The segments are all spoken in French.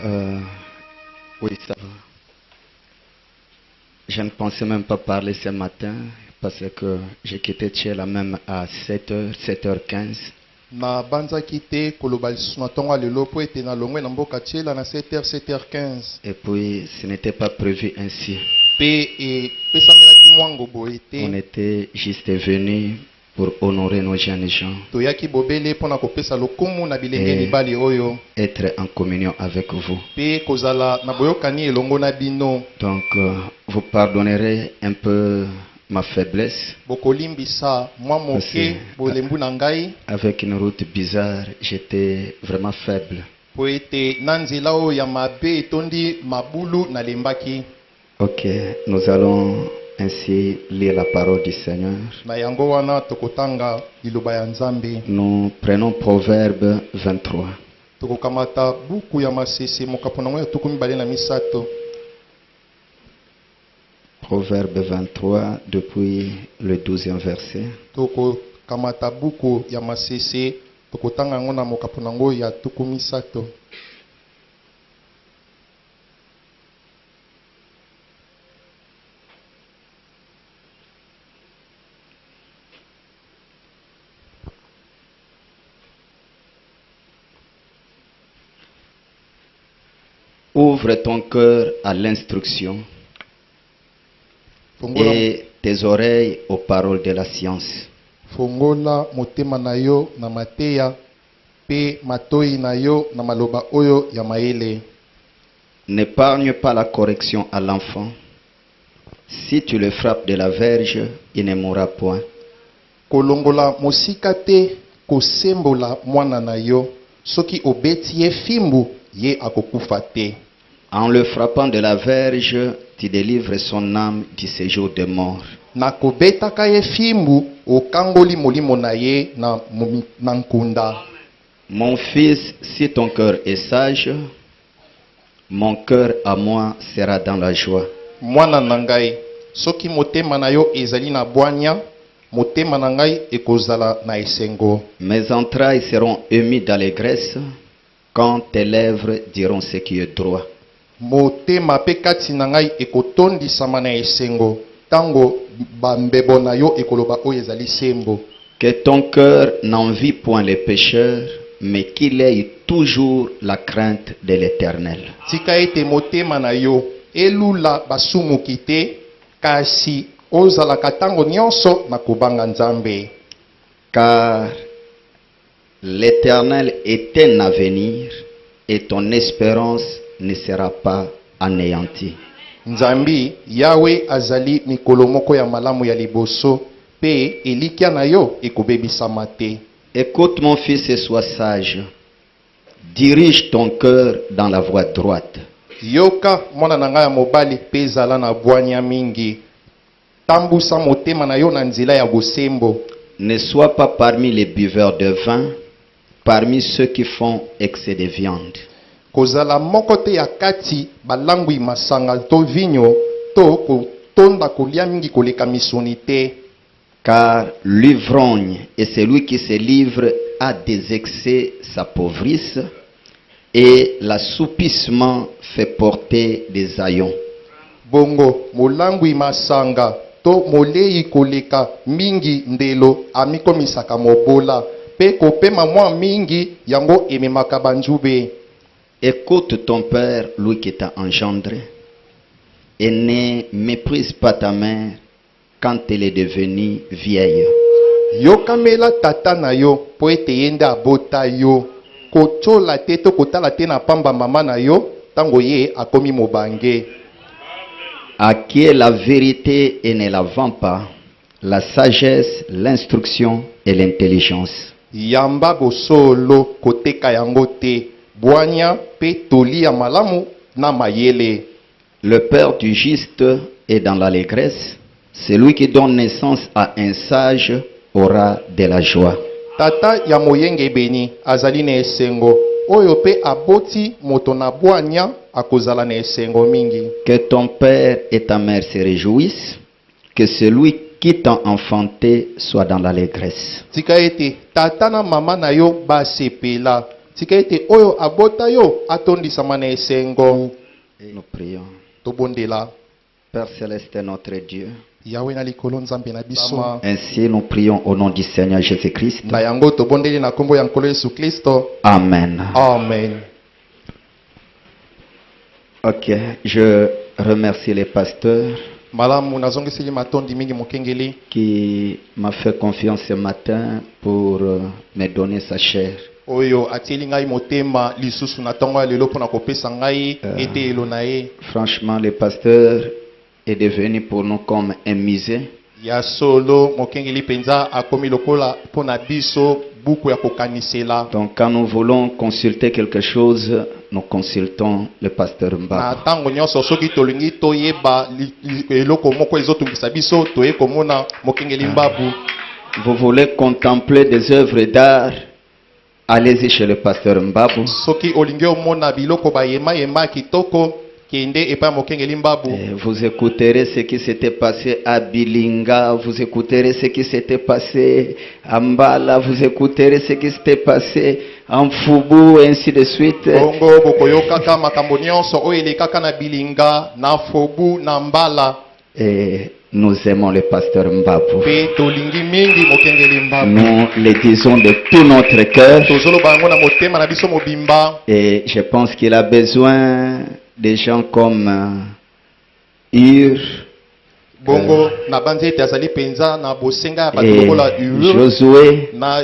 Euh, oui, ça va. Je ne pensais même pas parler ce matin parce que j'ai quitté Tchela même à 7h, 7h15. Na banzaki te koloba lisusu na ntongo ya lelo po ete na longwe na mboka tiela na 7h 7h15 Et puis, ce n'était pas prévu ainsi. mpe epesamelaki mwango boye On te était juste venus pour honorer nos jeunes gens, toyaki bobele mpo na kopesa lokumu na bilenge Eh. mibali oyo être en communion avec vous. mpe kozala na boyokani elongo na bino. Donc, vous pardonnerez un peu ma faiblesse. Bokolimbisa mwa moke Merci. bolembu na ngai Avec une route bizarre, j'étais vraiment faible. po ete na nzela oyo ya mabe etondi mabulu nalembaki. Ok, nous allons ainsi lire la parole du Seigneur. Na yango wana tokotanga liloba ya nzambe. Nous prenons Proverbe 23. Tokokamata buku ya masese mokapo nango ya tuku mibale na misato. Proverbe 23 depuis le 12e verset. Tokokamata buku ya masese tokotanga yango na mokapo nango ya tuku misato. Ouvre ton cœur à l'instruction Fongola, et tes oreilles aux paroles de la science. fongola motema na yo na mateya pe matoi na yo na maloba oyo ya maele. N'épargne pas la correction à l'enfant. Si tu le frappes de la verge, il ne mourra point. Kolongola mosika te kosembola mwana na yo soki obeti ye fimbu ye akokufa te. En le frappant de la verge, tu délivres son âme du séjour de mort. Na kobetaka ye fimbu okangoli molimo na ye na nkunda. Mon fils, si ton cœur est sage, mon cœur à moi sera dans la joie. Mwana na ngai soki motema na yo ezali na bwanya motema na ngai ekozala na esengo. Mes entrailles seront émues d'allégresse quand tes lèvres diront ce qui est droit. Motema pe kati na ngai ekotondisama na esengo tango bambebo na yo ekoloba oyo ezali sembo. Que ton cœur n'envie point les pécheurs, mais qu'il ait toujours la crainte de l'Éternel. Tika ete motema na yo elula basumuki te kasi ozalaka tango nyonso na kobanga nzambe. Car l'Éternel est un avenir et ton espérance ne sera pas anéantie. Nzambi yawe azali mikolo moko ya malamu ya liboso pe elikya na yo ekobebisama te. Écoute mon fils et sois sage. Dirige ton cœur dans la voie droite. Yoka mwana na ngai ya mobali pe ezala na bwanya mingi. Tambusa motema na yo na nzela ya bosembo. Ne sois pas parmi les buveurs de vin, parmi ceux qui font excès de viande. Kozala moko te ya kati balangwi masanga to vinyo to kotonda kolia mingi koleka misuni te. Car l'ivrogne et celui qui se livre à des excès s'appauvrissent, et l'assoupissement fait porter des haillons. Bongo molangwi masanga to molei koleka mingi ndelo amikomisaka mobola pe kopema mwa mingi yango ememaka banjube. Écoute ton père, lui qui t'a engendré, et ne méprise pas ta mère quand elle est devenue vieille. Yokamela tata na yo po ete yende abota yo. Kochola te to kotala te na pamba mama na yo tango ye akomi mobange. À qui est la vérité et ne la vend pas, la sagesse, l'instruction et l'intelligence. Yamba bosolo koteka yango te. Bwanya pe toli ya malamu na mayele. Le père du juste est dans l'allégresse. Celui qui donne naissance à un sage aura de la joie. Tata ya moyenge beni azali na esengo. Oyo pe aboti moto na bwanya akozala na esengo mingi. Que ton père et ta mère se réjouissent. Que celui qui t'a enfanté soit dans l'allégresse. Tika ete tata na mama na yo basepela. tika ete oyo abota yo atondisama na esengo. Nous prions. Tobondela Père Céleste, notre Dieu. Yahweh na likolo nzambe na biso. Ainsi nous prions au nom du Seigneur Jésus-Christ. Na yango tobondeli na kombo ya nkolo Yesu Kristo. Amen. Amen. Ok, je remercie les pasteurs Malamu nazongiseli matondi mingi mokengeli qui m'a fait confiance ce matin pour me donner sa chair. oyo atieli ngai motema lisusu na tongo ya lelo mpona kopesa ngai eteyelo na ye. Franchement, le pasteur est devenu pour nous comme un musée. Ya solo mokengeli penza akomi lokola mpona biso buku ya kokanisela. Donc quand nous voulons consulter quelque chose, nous consultons le pasteur Na Mbaba. tango nyonso soki tolingi toyeba eloko moko ezotungisa biso toye komona mokengeli Mbabu. Vous voulez contempler des œuvres d'art, allez-y chez le pasteur Mbabu. Soki olingi omona biloko bayema kitoko kende epa mokengeli Mbabu. Et vous écouterez ce qui s'était passé à Bilinga, vous écouterez ce qui s'était passé à Mbala, vous écouterez ce qui s'était passé en Fubu, et ainsi de suite. Bongo bokoyokaka makambo nyonso oyo elekaka na Bilinga, na Fobu, na Mbala. Et nous aimons le pasteur Mbabu. Pe tolingi mingi mokengeli Mbabu. Nous le disons de tout notre cœur. Tozoloba yango na motema na biso mobimba. Et je pense qu'il a besoin de gens comme Hur, Bongo na banzi ete azali penza na bosenga ya bato et lokola Uru Josué na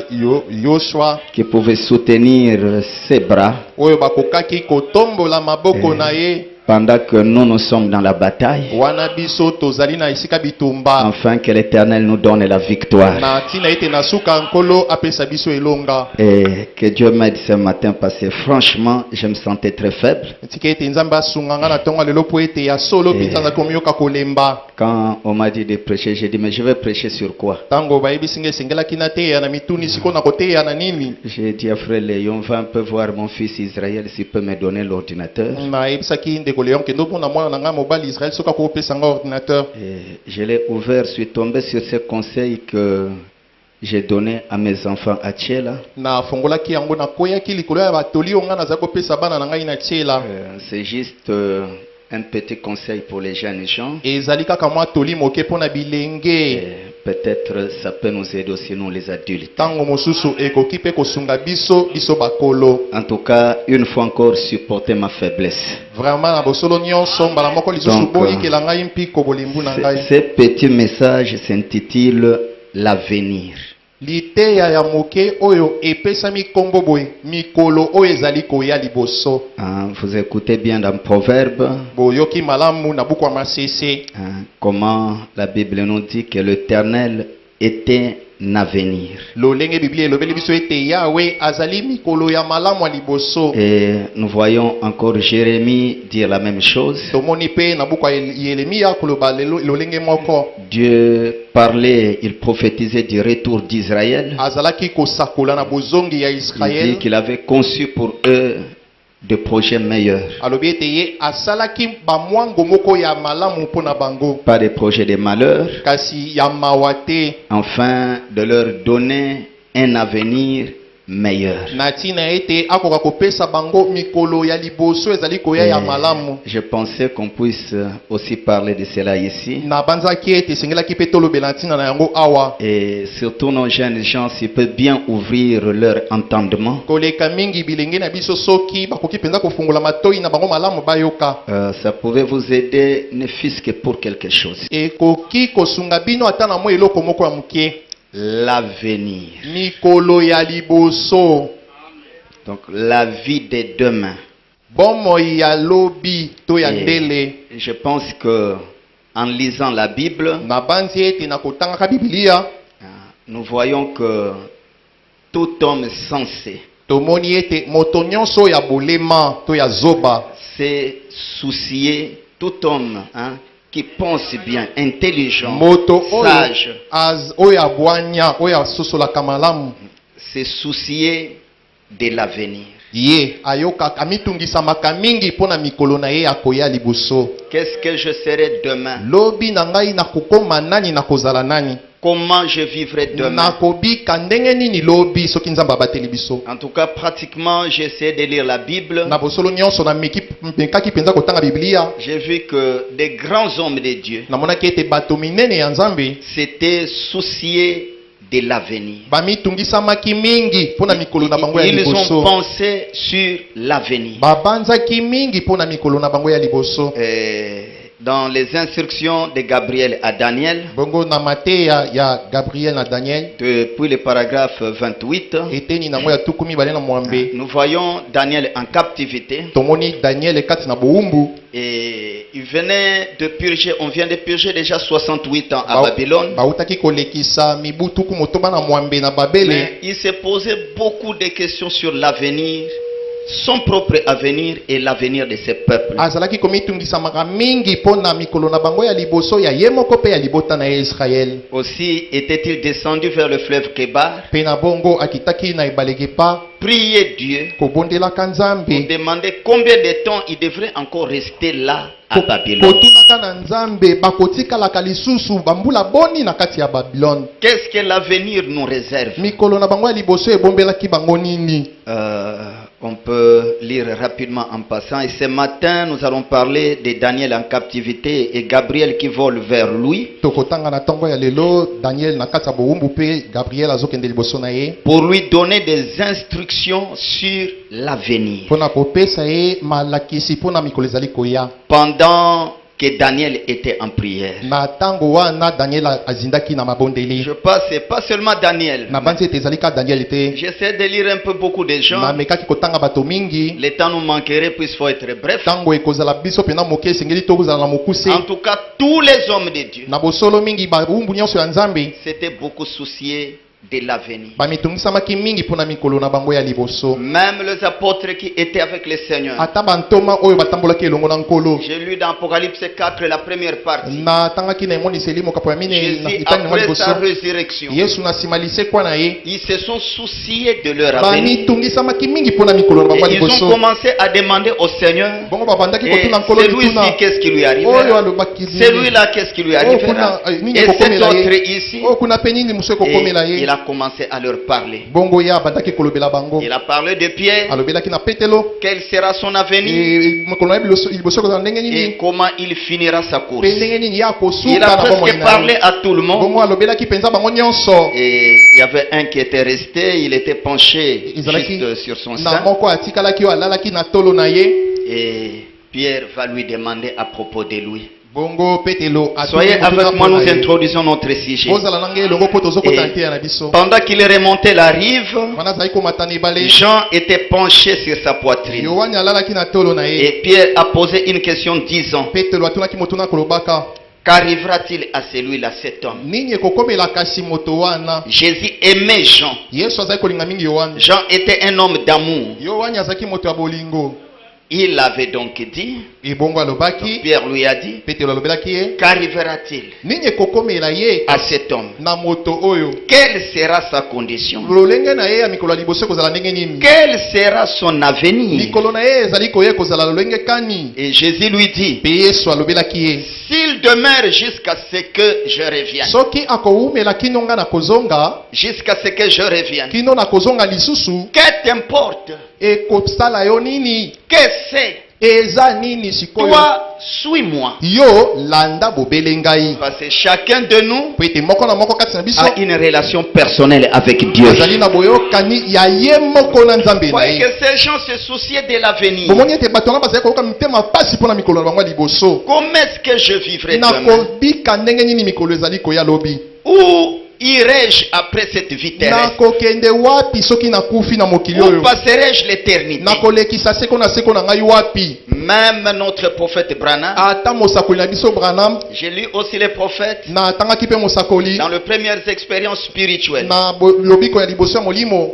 Yoshua qui pouvaient soutenir ses bras oyo bakokaki kotombola maboko na ye pendant que nous sommes dans la bataille, wana biso tozali na esika bitumba afin que l'Éternel nous donne la victoire. na ntina ete na suka nkolo apesa biso elonga. Et que Dieu m'aide ce matin parce que franchement, je me sentais très faible. Tika ete nzambe asunga nga na ntongo lelo po ete ya solo mpenza azali komiyoka kolemba. Quand on m'a dit de prêcher, j'ai dit, mais je vais prêcher sur quoi? Ntango bayebisi nga esengelaki nateya na mituni siko na koteya na nini. J'ai dit à frère Léon, va un peu voir mon fils Israël s'il peut me donner l'ordinateur. Nayebisaki ndeko Léon kendo mpona mwana na ngai mobali Israël soki akopesa nga ordinateur. Et je l'ai ouvert, je suis tombé sur ce conseil que j'ai donné à mes enfants à Tchela. Na fongolaki yango na koyaki likolo ya batoli oyo nga nazali kopesa bana na ngai na Tchela. C'est juste un petit conseil pour les jeunes gens. Ezali kaka mwa toli moke mpona bilenge. Et peut-être ça peut nous aider aussi nous les adultes. Tango mosusu ekoki pe kosunga biso bakolo. En tout cas, une fois encore, supporter ma faiblesse. Vraiment na bosolo nyonso mbala moko lisusu Donc, boyikela ngai mpiko bolimbu na ngai. Ce petit message s'intitule L'avenir. Liteya ya moke oyo epesami kombo boye mikolo oyo ezali koya liboso. Vous écoutez bien dans le Proverbe Boyoki malamu na buku ya masese. comment la Bible nous dit que l'Éternel était un avenir. Lolenge Biblia elobeli biso ete Yahweh azali mikolo ya malamu ya liboso. Et nous voyons encore Jérémie dire la même chose. Tomoni pe na buku ya Yeremia koloba lolenge moko. Dieu parlait, il prophétisait du retour d'Israël. Azalaki kosakola na bozongi ya Il Israël. dit qu'il avait conçu pour eux des projets meilleurs. Alobi ete ye asalaki bamwango moko ya malamu mpona bango. Pas des projets de malheur, Kasi ya mawa te. afin de leur donner un avenir meilleur. Na ntina ete akoka kopesa bango mikolo ya liboso ezali koya ya malamu. Je pensais qu'on puisse aussi parler de cela ici. Na banzaki ete esengelaki mpe tolobela ntina na yango awa. Et surtout nos jeunes gens, s'ils peuvent bien ouvrir leur entendement, Koleka mingi bilenge na biso soki bakoki penza kofungola matoi na bango malamu bayoka. ça pouvait vous aider, ne fût-ce que pour quelque chose. Ekoki kosunga bino ata na mwa eloko moko ya muke. L'avenir. Mikolo ya liboso. Donc la vie de demain. Bomo ya lobi to ya ndele. Je pense que en lisant la Bible, Na banzi ete na kotangaka Biblia. nous voyons que tout homme sensé Tomoni ete moto nyonso ya bolema to ya zoba. s'est soucié, tout homme qui pense bien, intelligent, Moto sage, oya bwanya oya sosolaka malamu. s'est soucié de l'avenir. Ye ayoka amitungisamaka mingi mpona mikolo na ye ya koya liboso. Qu'est-ce que je serai demain? Lobi na ngai na kokoma nani na kozala nani. comment je vivrai demain. nakobika ndenge nini lobi soki nzambe abateli biso. En tout cas, pratiquement, j'ai essayé de lire la Bible. Na bosolo nyonso mekaki penza kotanga Biblia. J'ai vu que des grands hommes de Dieu Namonaki ete bato minene ya nzambe s'étaient souciés de l'avenir. bamitungisamaki mingi mpona mikolo na bango ya Ils ont liboso. pensé sur l'avenir. Babanzaki mingi mpona mikolo na bango ya liboso. Dans les instructions de Gabriel à Daniel, Bongo na mateya ya Gabriel na Daniel. depuis le paragraphe 28, Eteni nango ya tukumi bale na mwambe. nous voyons Daniel en captivité. Tomoni Daniel kati na boumbu. Et il venait de purger, on vient de purger déjà 68 ans à Babylone. Bautaki kolekisa mibu tuku motoba na mwambe na Babele. Mais il s'est posé beaucoup de questions sur l'avenir, son propre avenir et l'avenir de ses peuples. Azalaki komitungisamaka mingi mpona mikolo na bango ya liboso ya ye moko mpe ya libota na Israel. Aussi était-il descendu vers le fleuve Kébar, Mpe na bongo akitaki na ebale Kepa prier Dieu kobondelaka pour Nzambe. demander combien de temps il devrait encore rester là à Babylone. Kotunaka na Nzambe bakotikalaka lisusu bambula boni na kati ya Babylone. Qu'est-ce que l'avenir nous réserve? Mikolo na bango ya liboso ebombelaki bango nini? On peut lire rapidement en passant. Et ce matin, nous allons parler de Daniel en captivité et Gabriel qui vole vers lui Tokotanga na tongo ya lelo Daniel na kati ya boumbu pe Gabriel azokende liboso na ye pour lui donner des instructions sur l'avenir. mpona kopesa ye malakisi mpona mikolo ezali koya. Pendant que Daniel était en prière. Na tango wana Daniel azindaki na mabondeli. Je pense c'est pas seulement Daniel. Na banzi ete ezali ka Daniel ete. J'essaie de lire un peu beaucoup de gens. Na mekaki kotanga bato mingi. Le temps nous manquerait puisqu'il faut être bref. Tango ekozala biso pena moke esengeli tokozala na mokuse. En tout cas, tous les hommes de Dieu Na bosolo mingi baumbu nyonso ya Nzambe s'étaient beaucoup souciés de l'avenir. bamitungisamaki mingi mpona mikolo na bango ya liboso. Même les apôtres qui étaient avec le Seigneur. Ata bantoma oyo batambolaki elongo na nkolo. J'ai lu dans Apocalypse 4 la première partie. Na tangaki na emoniseli mokapo ya mine na Jésus, itani na après liboso. sa résurrection, Yesu na nsima lisekwa na ye ils se sont souciés de leur avenir. bamitungisamaki mingi mpona mikolo na bango ya Et ils ont liboso. commencé à demander au Seigneur, Bongo babandaki et kotuna nkolo celui-ci, lituna. qu'est-ce qui lui arrive? Oyo alobaki nini? Celui-là, qu'est-ce qui lui arrivera? nini Et cet ekokomela autre ye. ici, Oyo kuna pe nini musu ekokomela et ye. il a commencé à leur parler. Bongo ya abandaki kolobela bango. Il a parlé de Pierre, Alobelaki na Petelo. quel sera son avenir Mokolo na liboso kozala ndenge et nini. comment il finira sa course. Pe ndenge nini ya Il kosuka a na bomoi presque na parlé ye. à tout le monde. Bongo alobelaki penza bango nyonso. Et il y avait un qui était resté, il était penché Ezalaki juste sur son na sein. moko atikalaki oyo alalaki na tolo na ye. Et Pierre va lui demander à propos de lui. Bongo Petelo Soyez avec moi, nous introduisons notre sujet. Ozala nange elongo po tozokota Et nte na biso. pendant qu'il remontait la rive, Wana zali komata na ebale. Jean était penché sur sa poitrine. Yohani alalaki na tolo na ye. Et Pierre a posé une question disant, Petelo atunaki motuna kolobaka. qu'arrivera-t-il à celui-là, cet homme? Nini ekokomela kasi moto wana. Jésus aimait Jean. Yesu azali kolinga mingi Yohani. Jean était un homme d'amour. Yohani azaki moto ya bolingo. Il avait donc dit, Ebongo alobaki. Pierre lui a dit, Petelo alobelaki ye. qu'arrivera-t-il Nini ekokomela ye à cet homme? na moto oyo. Quelle sera sa condition? Lolenge na ye ya mikolo ya liboso ekozala ndenge nini. Quel sera son avenir? Mikolo na ye ezali koya ekozala lolenge kani. Et Jésus lui dit, Pe Yesu alobelaki ye. s'il demeure jusqu'à ce que je revienne, Soki akowumela kino nga na kozonga. jusqu'à ce que je revienne, Kino na kozonga lisusu. que t'importe? Ekosala yo nini. Que c'est? Eza nini sikoyo. Toi, suis-moi. Yo landa bobele ngai. Parce que chacun de nous Po ete moko na moko kati na biso. a une relation personnelle avec Dieu. Azali na boyokani ya ye moko na Nzambe na Voyez ye. que ces gens se souciaient de l'avenir. Bomoni ete bato wana bazali koyoka mitema pasi mpona mikolo na bango ya liboso. Comment est-ce que je vivrai demain? Nakobika ndenge nini mikolo ezali koya lobi. Où irai-je après cette vie terrestre? Nakokende wapi soki nakufi na mokili Où oyo. passerai-je l'éternité? Nakolekisa seko na ngai wapi. Même notre prophète Branham, Ata mosakoli na biso Branham. j'ai lu aussi les prophètes Na tangaki pe mosakoli. dans les premières expériences spirituelles. Na lobiko ya liboso ya molimo.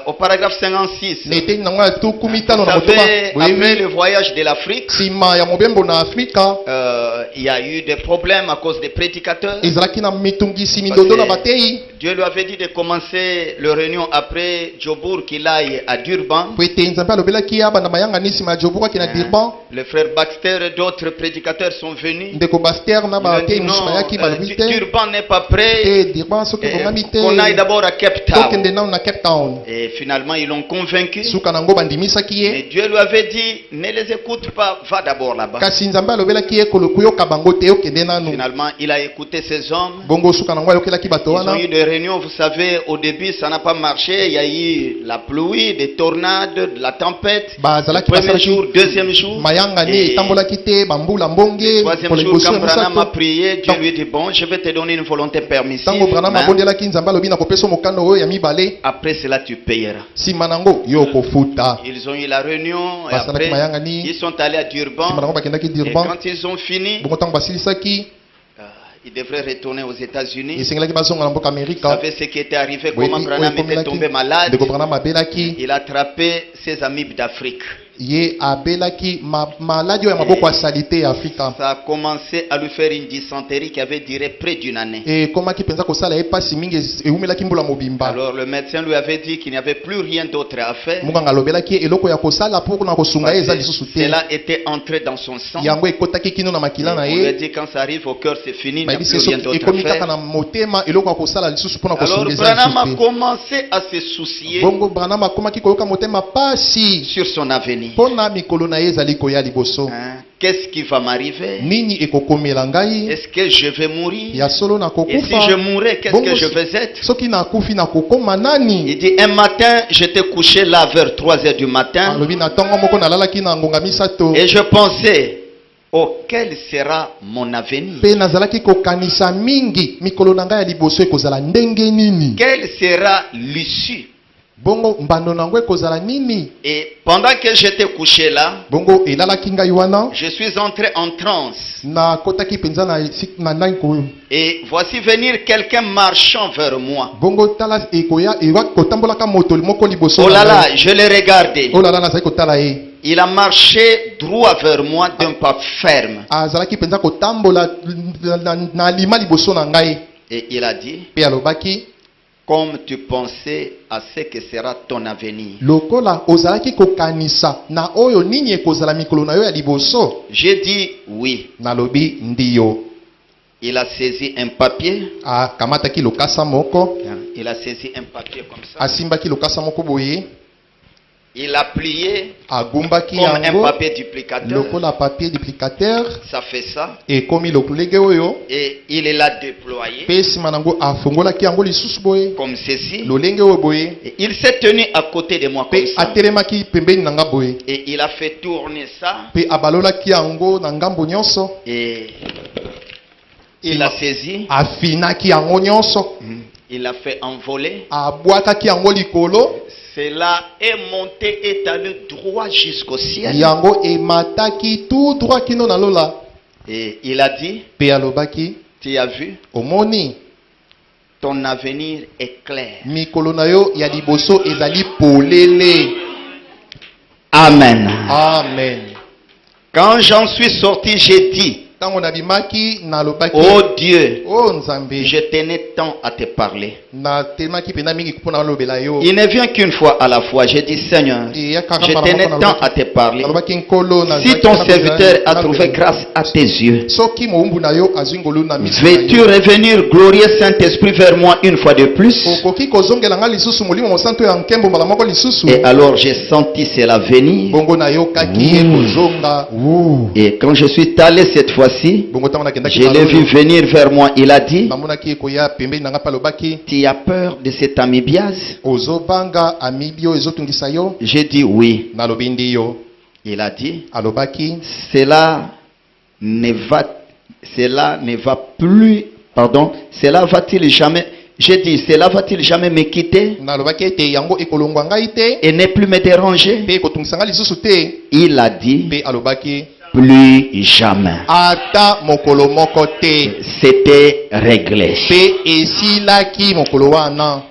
Au paragraphe 56, Neteni nango ya tukumi tano vous na motoba. savez, après le voyage de l'Afrique, Sima ya mobembo na Afrika. il y a eu des problèmes à cause des prédicateurs. Ezalaki na mitungisi mindondo na batei. Dieu lui avait dit de commencer le réunion après Djobour qu'il aille à Durban. po ete nzambe alobelaki ya banda mayanga ni nsima ya jobour akende na Durban. Le frère Baxter et d'autres prédicateurs sont venus. Ndeko Baster na Ils ont bateyi dit mosusu non, bayaki balobi te Durban n'est pas prêt. te Durban soki ebongami te Qu'on aille d'abord à Cape Town. tokende nano na Cape Town. Et finalement, ils l'ont convaincu. suka nango bandimisaki Mais ye Dieu lui avait dit, ne les écoute pas, va d'abord là-bas. kasi nzambe alobelaki ye koyoka bango te okende nanu. Finalement, il a écouté ces hommes. bongo suka nango ayokelaki bato Ils ont wana. eu des réunions, vous savez, au début, ça n'a pas marché. Il y a eu la pluie, des tornades, de la tempête. bazalaki Premier jour, deuxième jour. mayanga ni Et etambolaki te bambula mbonge troisième pole jour, liboso quand ya Branham a mosato. prié, Dieu lui dit, bon, je vais te donner une volonté permissive. ntango Branham mais abondelaki nzambe alobi na kopesa mokano oyo ya mibale après cela, tu payeras. nsima nango yo kofuta. Ils ont eu la réunion et basalaki après, mayanga ni ils sont allés à nsima Durban. nango bakendaki Et Durban. quand ils ont fini, bongo ntango basilisaki ils devraient retourner aux États-Unis. esengelaki bazonga na mboka Vous amerika. savez ce qui était arrivé, Oui, comment oui, Branham oui, était tombé malade. ndeko Branham abelaki Il a attrapé ses amis d'Afrique. ye abelaki maladi oyo ya maboko ya salite ya afrika. Ça a commencé à lui faire une dysenterie qui avait duré près d'une année. ekomaki mpenza kosala ye pasi mingi ewumelaki mbula mobimba. Alors le médecin lui avait dit qu'il n'y avait plus rien d'autre à faire. mokanga alobelaki ye eloko ya kosala mpona kosunga ye eza lisusu te. Cela était entré dans son sang. yango ekotaki kino na makila na On lui a ye. dit quand ça arrive au cœur, c'est fini, il n'y a bayebi plus se rien soki d'autre à ekomi kaka faire. na motema eloko ya kosala lisusu mpona Alors kosunga eza Branham a lisusu te. commencé à se soucier bongo Branham akomaki koyoka motema pasi sur son avenir. mpona mikolo na ye ezali koya liboso. Hein? Qu'est-ce qui va m'arriver? nini ekokomela ngai Est-ce que je vais mourir? ya solo Et si nakokufa. je mourais, qu'est-ce Bongo que je vais être? soki nakufi nakokoma nani. Il dit, un matin, j'étais couché là vers 3 heures du matin alobi na ntongo moko nalalaki na ngonga misato et je pensais, oh, quel sera mon avenir? mpe nazalaki kokanisa mingi mikolo na ngai ya liboso ekozala ndenge nini. Quelle sera l'issue? bongo mbando nango ekozala nini. Et pendant que j'étais couché là, bongo elalaki ngai wana je suis entré en transe. nakotaki mpenza na ndai koyo. Et voici venir quelqu'un marchant vers moi. bongo tala ekoya ewa kotambolaka moto moko liboso Oh na là ngai. là, je l'ai regardé. oh lala nazalaki kotala ye. Il a marché droit vers moi d'un pas ferme. azalaki mpenza kotambola na alima liboso na ngai. Et il a dit, mpe alobaki comme tu pensais à ce que sera ton avenir. lokola ozalaki kokanisa na oyo nini ekozala mikolo na yo ya liboso. J'ai dit oui. nalobi ndiyo. Il a saisi un papier. akamataki lokasa moko. Il a saisi un papier comme ça. asimbaki lokasa moko boye. Il a plié agumbaki comme un yango papier duplicateur. lokola papier duplicateur. Ça fait ça. ekomi lolenge oyo. Et il l'a déployé mpe nsima nango afungolaki yango lisusu boye. comme ceci. lolenge oyo boye. Et il s'est tenu à côté de moi comme mpe ça. atelemaki pembeni na nga boye. Et il a fait tourner ça. mpe abalolaki yango na ngambo nyonso. Et il a saisi. afinaki yango nyonso. Il a fait envoler. abwakaki yango likolo. Cela est monté et allé droit jusqu'au ciel. yango emataki tout droit kino na lola. Et il a dit, mpe alobaki tu as vu, omoni ton avenir est clair. mikolo na yo ya liboso ezali polele. Amen. amen. Quand j'en suis sorti, j'ai dit, ntango nabimaki nalobaki oh Dieu, o nzambe je tenais tant à te parler. natelemaki mpenza mingi mpona alobela yo. Il ne vient qu'une fois à la fois. J'ai dit, Seigneur, je tenais tant à te parler. nalobaki nkolo Si ton serviteur a trouvé grâce à tes yeux, soki mowumbu na yo azwi ngolu na miso na veux-tu yo. revenir, glorieux Saint-Esprit, vers moi une fois de plus? okoki kozongela nga lisusu molimo mosantu ya nkembo mbala moko lisusu. Et alors j'ai senti cela venir. bongo nayokaki ye kozonga. Et quand je suis allé cette fois-ci, bongo ntango nakendaki je l'ai vu venir vers moi. Il a dit, namonaki ekoya pembeni na nga mpe alobaki tu as peur de cette amibiase? ozobanga amibi oyo ezotungisa yo. J'ai dit oui. nalobi ndiyo. Il a dit, alobaki cela ne va plus, pardon, cela va-t-il jamais, j'ai dit, cela va-t-il jamais me quitter nalobaki ete yango ekolongwa ngai te et ne plus me déranger? mpe ekotungisa ngai lisusu te. Il a dit, mpe alobaki plus jamais. ata mokolo moko te. C'était réglé. mpe esilaki mokolo wana.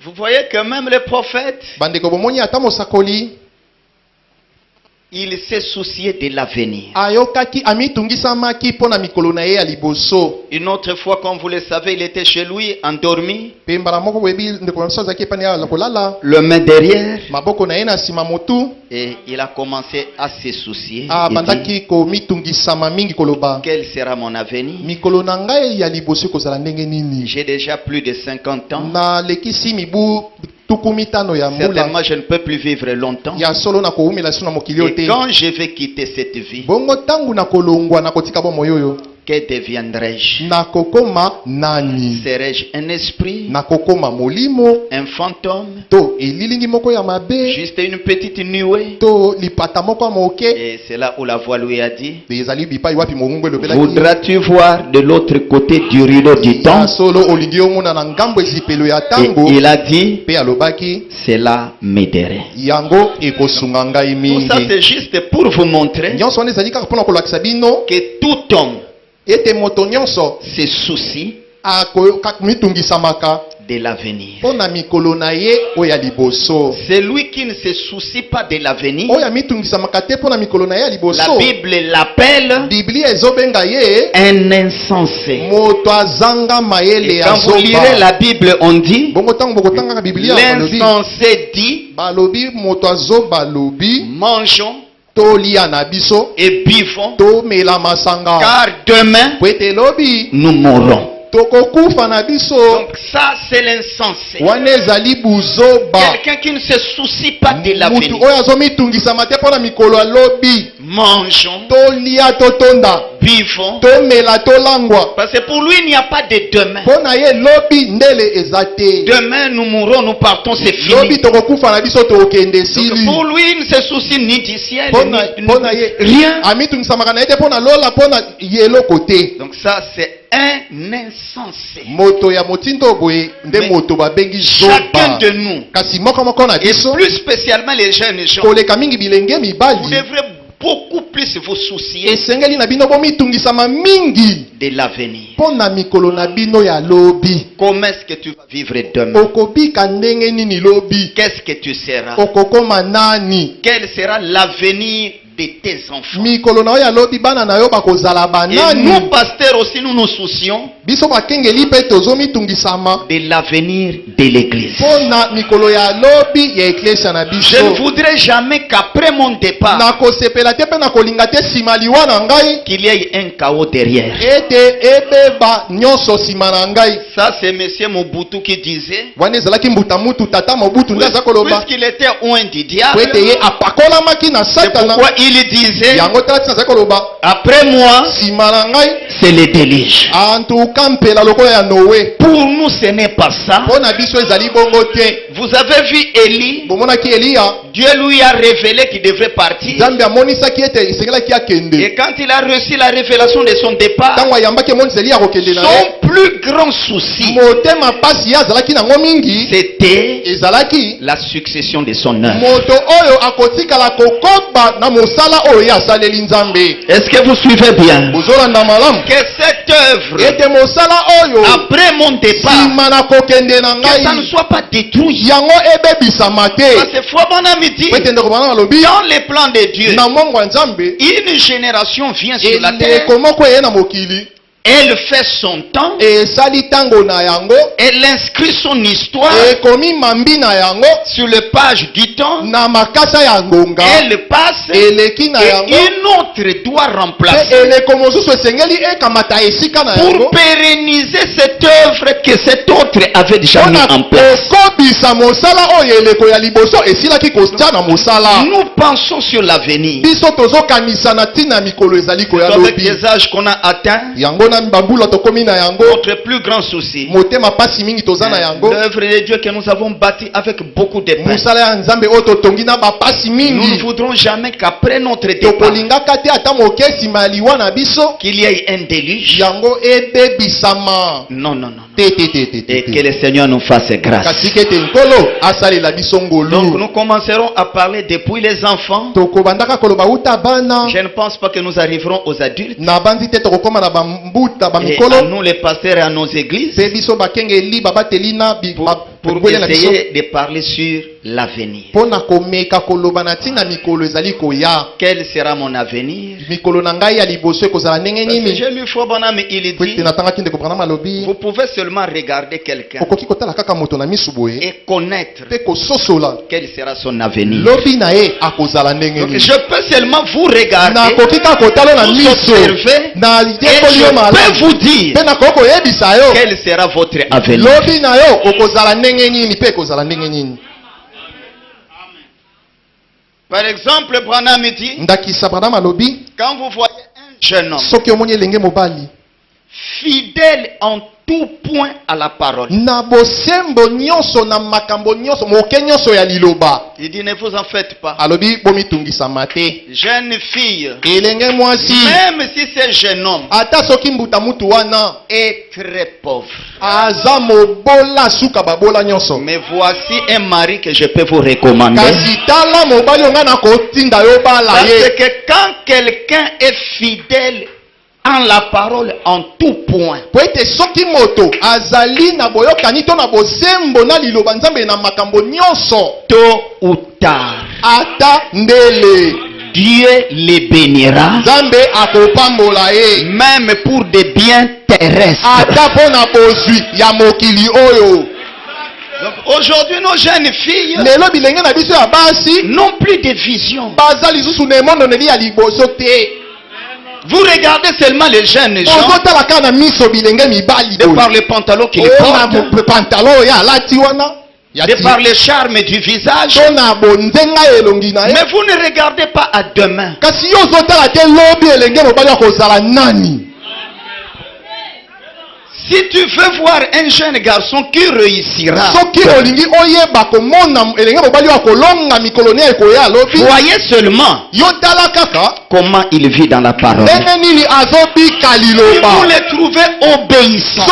Vous voyez que même les prophètes, bandeko bomoni ata mosakoli Il s'est soucié de l'avenir. ayokaki amitungisamaki mpo na mikolo na ye ya liboso. Une autre fois, comme vous le savez, il était chez lui, endormi. Pe mbala moko boyebi ndeko na biso azalaki epani ya kolala, Le main derrière. maboko na ye na nsima motu, Et il a commencé à se soucier. Il dit, abandaki komitungisama mingi koloba, quel sera mon avenir? mikolo na ngai ya liboso ekozala ndenge nini. J'ai déjà plus de 50 ans. Nalekisi mibu tuku mitano ya mbula, Certainement, je ne peux plus vivre longtemps. ya solo na koumela biso na mokili oyo Et te. quand je vais quitter cette vie, Bongo ntango na kolongwa na kotika bomoi oyo, que deviendrai-je? nakokoma nani? Serai-je un esprit, Nakokoma molimo un fantôme, to elilingi moko ya mabe, juste une petite nuée? to lipata moko ya moke. Et c'est là où la voix lui a dit, Ezali bipai wapi mongungu elobelaki, voudras-tu voir de l'autre côté du rideau du temps? ya solo olingi omona na ngambo ezipelo ya Et tango. il a dit, Pe alobaki, cela m'aiderait. yango ekosunga ngai Tout ça, mingi. c'est juste pour vous montrer Nyonso wana ezali kaka mpona kolakisa bino que tout homme ete moto nyonso se soucie mitungisamaka de l'avenir. mpo na mikolo na ye oyo ya liboso. Celui qui ne se soucie pas de l'avenir, Oyo mitungisamaka te mpo na mikolo na ye ya la liboso, Bible l'appelle biblia ezobenga ye un insensé. moto azanga mayele Et ya quand vous lirez zoba. la Bible, on dit, Bongo ntango bokotangaka biblia balobi, l'insensé dit, balobi moto azoba lobi, mangeons tolia na biso, et buvons, tomela masanga, car demain, po ete lobi nous mourrons. tokokufa na biso. Donc ça, c'est l'insensé. Wana ezali buzoba, Quelqu'un qui ne se soucie pas de mutu l'avenir. oyo azomitungisama te mpo na mikolo alobi, Mangeons, tolia totonda, buvons, tomela tolangwa, parce que pour lui, il n'y a pas de demain. mpo na ye lobi ndele eza te. Demain, nous mourrons, nous partons, c'est Lobi fini. tokokufa na biso tokende Donc, sili. pour lui, il ne se soucie ni du ciel, Mpo na ye rien. amitungisamaka na ye te mpo na lola, mpo na ye eloko te. Donc ça, c'est un insensé. Moto ya motindo boye nde Mais moto babengi chacun zoba. de nous, Kasi moko na et biso, plus spécialement les jeunes gens, koleka mingi bilenge vous mibali, devrez beaucoup plus vous soucier esengeli na bino bomitungisama mingi de l'avenir. mpo na mikolo na bino ya lobi. Comment est-ce que tu vas vivre demain? Okobika ndenge nini lobi? Qu'est-ce que tu seras? Okokoma nani? Quel sera l'avenir de tes enfants? Mikolo na yo ya lobi bana na yo bakozala Et nous, banani? pasteurs aussi, nous nous soucions Biso bakengeli mpe tozomitungisama de l'avenir de l'église. mpo na mikolo ya lobi ya eklesia na Je ne biso. voudrais jamais qu'après mon départ, Nakosepela te mpe nakolinga te nsima liwa na ngai qu'il y ait un chaos derrière. ete ebeba nyonso nsima na ngai. Ça, c'est M. Mobutu qui disait, Wana ezalaki mbuta mutu tata Mobutu nde aza koloba, puisqu'il était oint du po diable, ete ye apakolamaki na c'est satana. pourquoi il disait, Yango tala tina azali koloba, après moi, nsima na ngai c'est le déluge. antuka mpela lokola ya Noe. Pour nous, ce n'est pas ça. Mpo na biso ezali bongo te. Vous avez vu Élie, Bomonaki Eliya, Dieu lui a révélé qu'il devrait partir. Nzambe amonisaki ete esengelaki akende. Et quand il a reçu la révélation de son départ, Ntango ayambaki emonisa Eliya akokende na ye, son plus grand souci, motema pasi ye azalaki nango mingi c'était ezalaki la succession de son œuvre. moto oyo akotikala kokoba na mosala oyo ye asaleli Nzambe. Est-ce que vous suivez bien? Bozolanda malamu Que cette œuvre, ete mosala oyo après mon départ, nsima na kokende na que ça ne ngai soit pas détruit. yango ebebisama te. Parce que foi mon ami dit, Po ete ndeko bana balobi dans les plans de Dieu, na mongo ya Nzambe, une génération vient sur la terre, eleko moko eye na mokili elle fait son temps, esali ntango na yango, elle inscrit son histoire ekomi mambi na yango sur le page du temps, na makasa ya ngonga, elle passe eleki na et yango, une autre doit pe remplacer eleko mosusu esengeli ekamata esika na pour yango pérenniser cette œuvre que cet autre avait déjà mis mpona en place. kokobisa mosala oyo eleko ya liboso esilaki kotia na mosala. Nous pensons sur l'avenir. Biso tozokanisa na ntina mikolo ezali koya Avec lobi, les âges qu'on a atteints, yango na bambula tokomi na yango, notre plus grand souci, motema pasi mingi toza na yango, l'œuvre de Dieu que nous avons bâtie avec beaucoup de peine. mosala ya Nzambe oyo totongi na bapasi Nous ne mingi, voudrons jamais qu'après notre départ, tokolingaka te ata moke nsima ya liwa na biso qu'il y ait un déluge. yango ebebisama. Non, non, non. Te, te, te, te, te, Et te. que le Seigneur nous fasse grâce. Kasi kete nkolo asalela biso Donc ngolu. nous commencerons à parler depuis les enfants. Tokobandaka koloba uta bana, Je ne pense pas que nous arriverons aux adultes. na bandi te tokokoma na bambuta Et à bamikolo, nous les pasteurs et à nos églises. pe biso bakengeli babateli na Pour pour essayer de parler sur l'avenir. Quel sera mon avenir? J'ai lu Fobonam, il dit, vous pouvez seulement regarder quelqu'un et connaître quel sera son avenir. Donc je peux seulement vous regarder, vous observer, et je peux vous dire quel sera votre avenir. Par exemple, Branham dit, quand vous voyez un jeune homme fidèle en tout point à la parole, il dit, ne vous en faites pas. Jeune fille, même si ce jeune homme est très pauvre, mais voici un mari que je peux vous recommander. Parce que quand quelqu'un est fidèle en la parole en tout point, tôt ou tard, Dieu les bénira, même pour des biens terrestres. Donc aujourd'hui, nos jeunes filles n'ont plus de vision. Vous regardez seulement les jeunes gens de par les pantalons qu'ils portent, de par le charme du visage, mais vous ne regardez pas à demain. Si tu veux voir un jeune garçon qui réussira, voyez seulement comment il vit dans la parole. Si vous le trouvez obéissant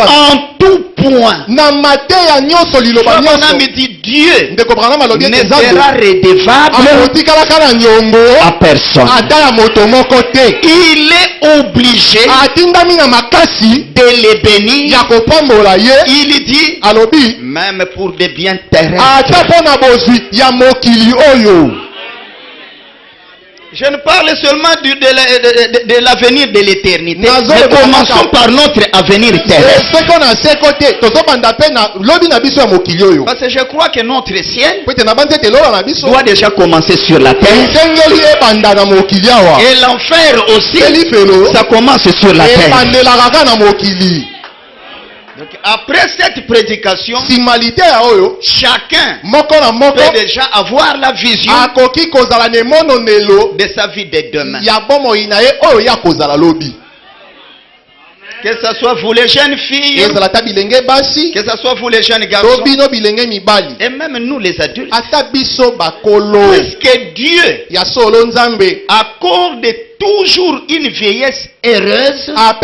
en tout point, on a dit Dieu ne sera redevable à personne. Il est obligé de les bénir. Il dit même pour des biens terrestres. Je ne parle seulement de l'avenir de l'éternité. Mais commençons par notre avenir terrestre. Parce que je crois que notre ciel doit déjà commencer sur la terre. Et l'enfer aussi, ça commence sur la terre. Donc, après cette prédication, chacun peut déjà avoir la vision de sa vie de demain. Que ce soit vous les jeunes filles, que ce soit vous les jeunes garçons, et même nous les adultes, puisque Dieu accorde toujours une vieillesse heureuse à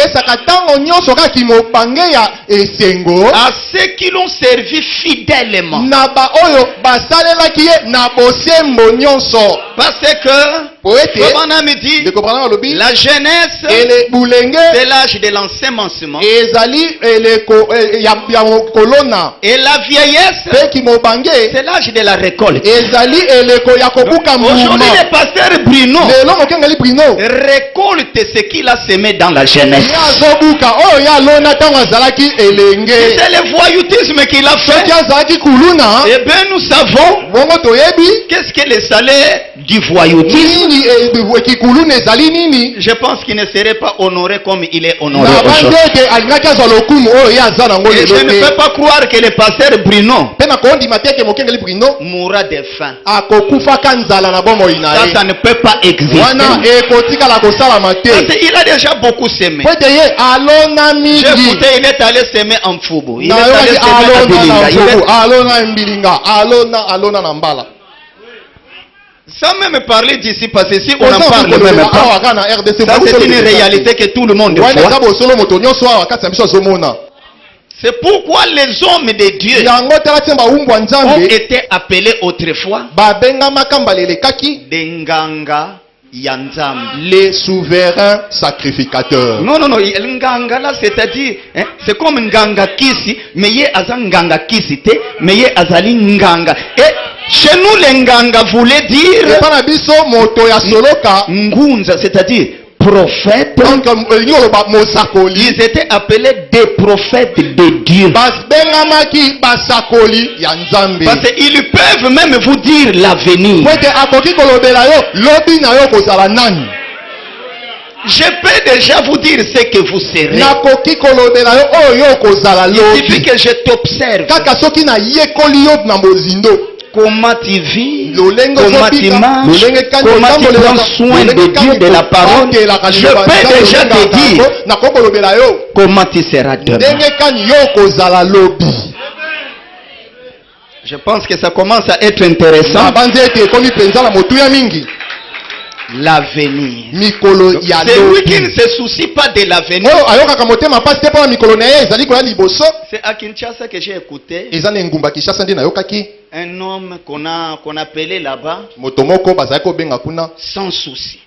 ceux qui l'ont servi fidèlement. Parce que la jeunesse, c'est l'âge de l'ensemencement. Et la vieillesse, c'est l'âge de la récolte. Aujourd'hui, le pasteur Bruno récolte ce qu'il a semé dans la jeunesse. C'est le voyoutisme qu'il a fait. Eh bien, nous savons qu'est-ce que le salaire du voyoutisme. Je pense qu'il ne serait pas honoré comme il est honoré aujourd'hui. Et je ne peux pas croire que le pasteur Bruno mourra de faim. Ça ne peut pas exister. Parce qu'il a déjà beaucoup semé. J'ai écouté, il est allé semer en Fubu. Il est allé semer à Bilinga. Sans même parler d'ici, parce que si on en parle même pas, ça c'est une réalité que tout le monde voit. C'est pourquoi les hommes de Dieu ont été appelés autrefois des nganga les souverains sacrificateurs. Non, nganga là, c'est-à-dire, hein, c'est comme nganga kisi, mais yé azan nganga kisi te, mais yé azali nganga. Et chez nous, les nganga voulait dire ngunza, c'est-à-dire prophètes. Ils étaient appelés des prophètes de Dieu. Parce qu'ils peuvent même vous dire l'avenir. Je peux déjà vous dire ce que vous serez. Il suffit que je t'observe. Comment tu vis, comment tu manges, comment tu prends soin de Dieu, de la parole. Je peux déjà te dire comment tu seras demain. Je pense que ça commence à être intéressant. L'avenir. Celui qui ne se soucie pas de l'avenir. C'est à Kinshasa que j'ai écouté un homme qu'on appelait là-bas sans souci.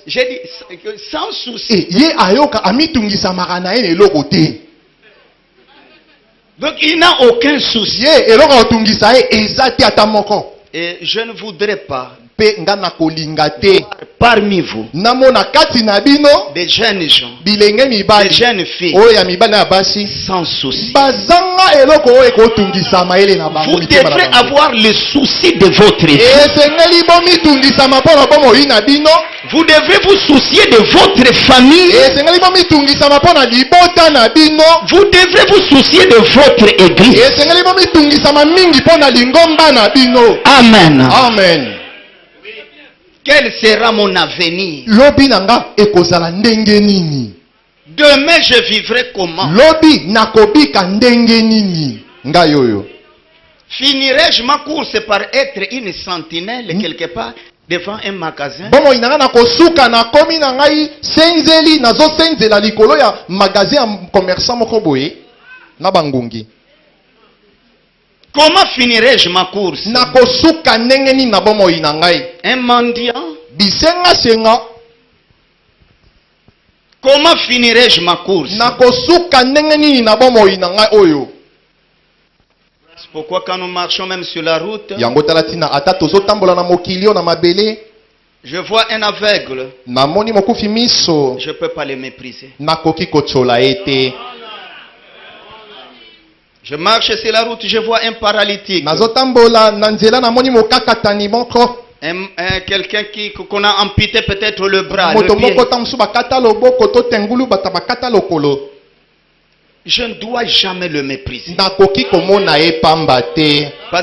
J'ai dit sans souci. Donc il n'a aucun souci. Et je ne voudrais pas parmi vous des jeunes gens, des jeunes filles sans souci. Vous devrez avoir le souci de votre vie. Vous devrez vous soucier de votre famille. Vous devrez vous soucier de votre église. Amen. Amen. Quel sera mon avenir? Demain je vivrai comment? Finirai-je ma course par être une sentinelle quelque part devant un magasin? Comment finirai-je ma course? Un mendiant? Comment finirai-je ma course? C'est pourquoi quand nous marchons même sur la route, je vois un aveugle. Je ne peux pas le mépriser. Je marche sur la route, je vois un paralytique. Quelqu'un qu'on a amputé peut-être le bras, le pied. Je ne dois jamais le mépriser. Parce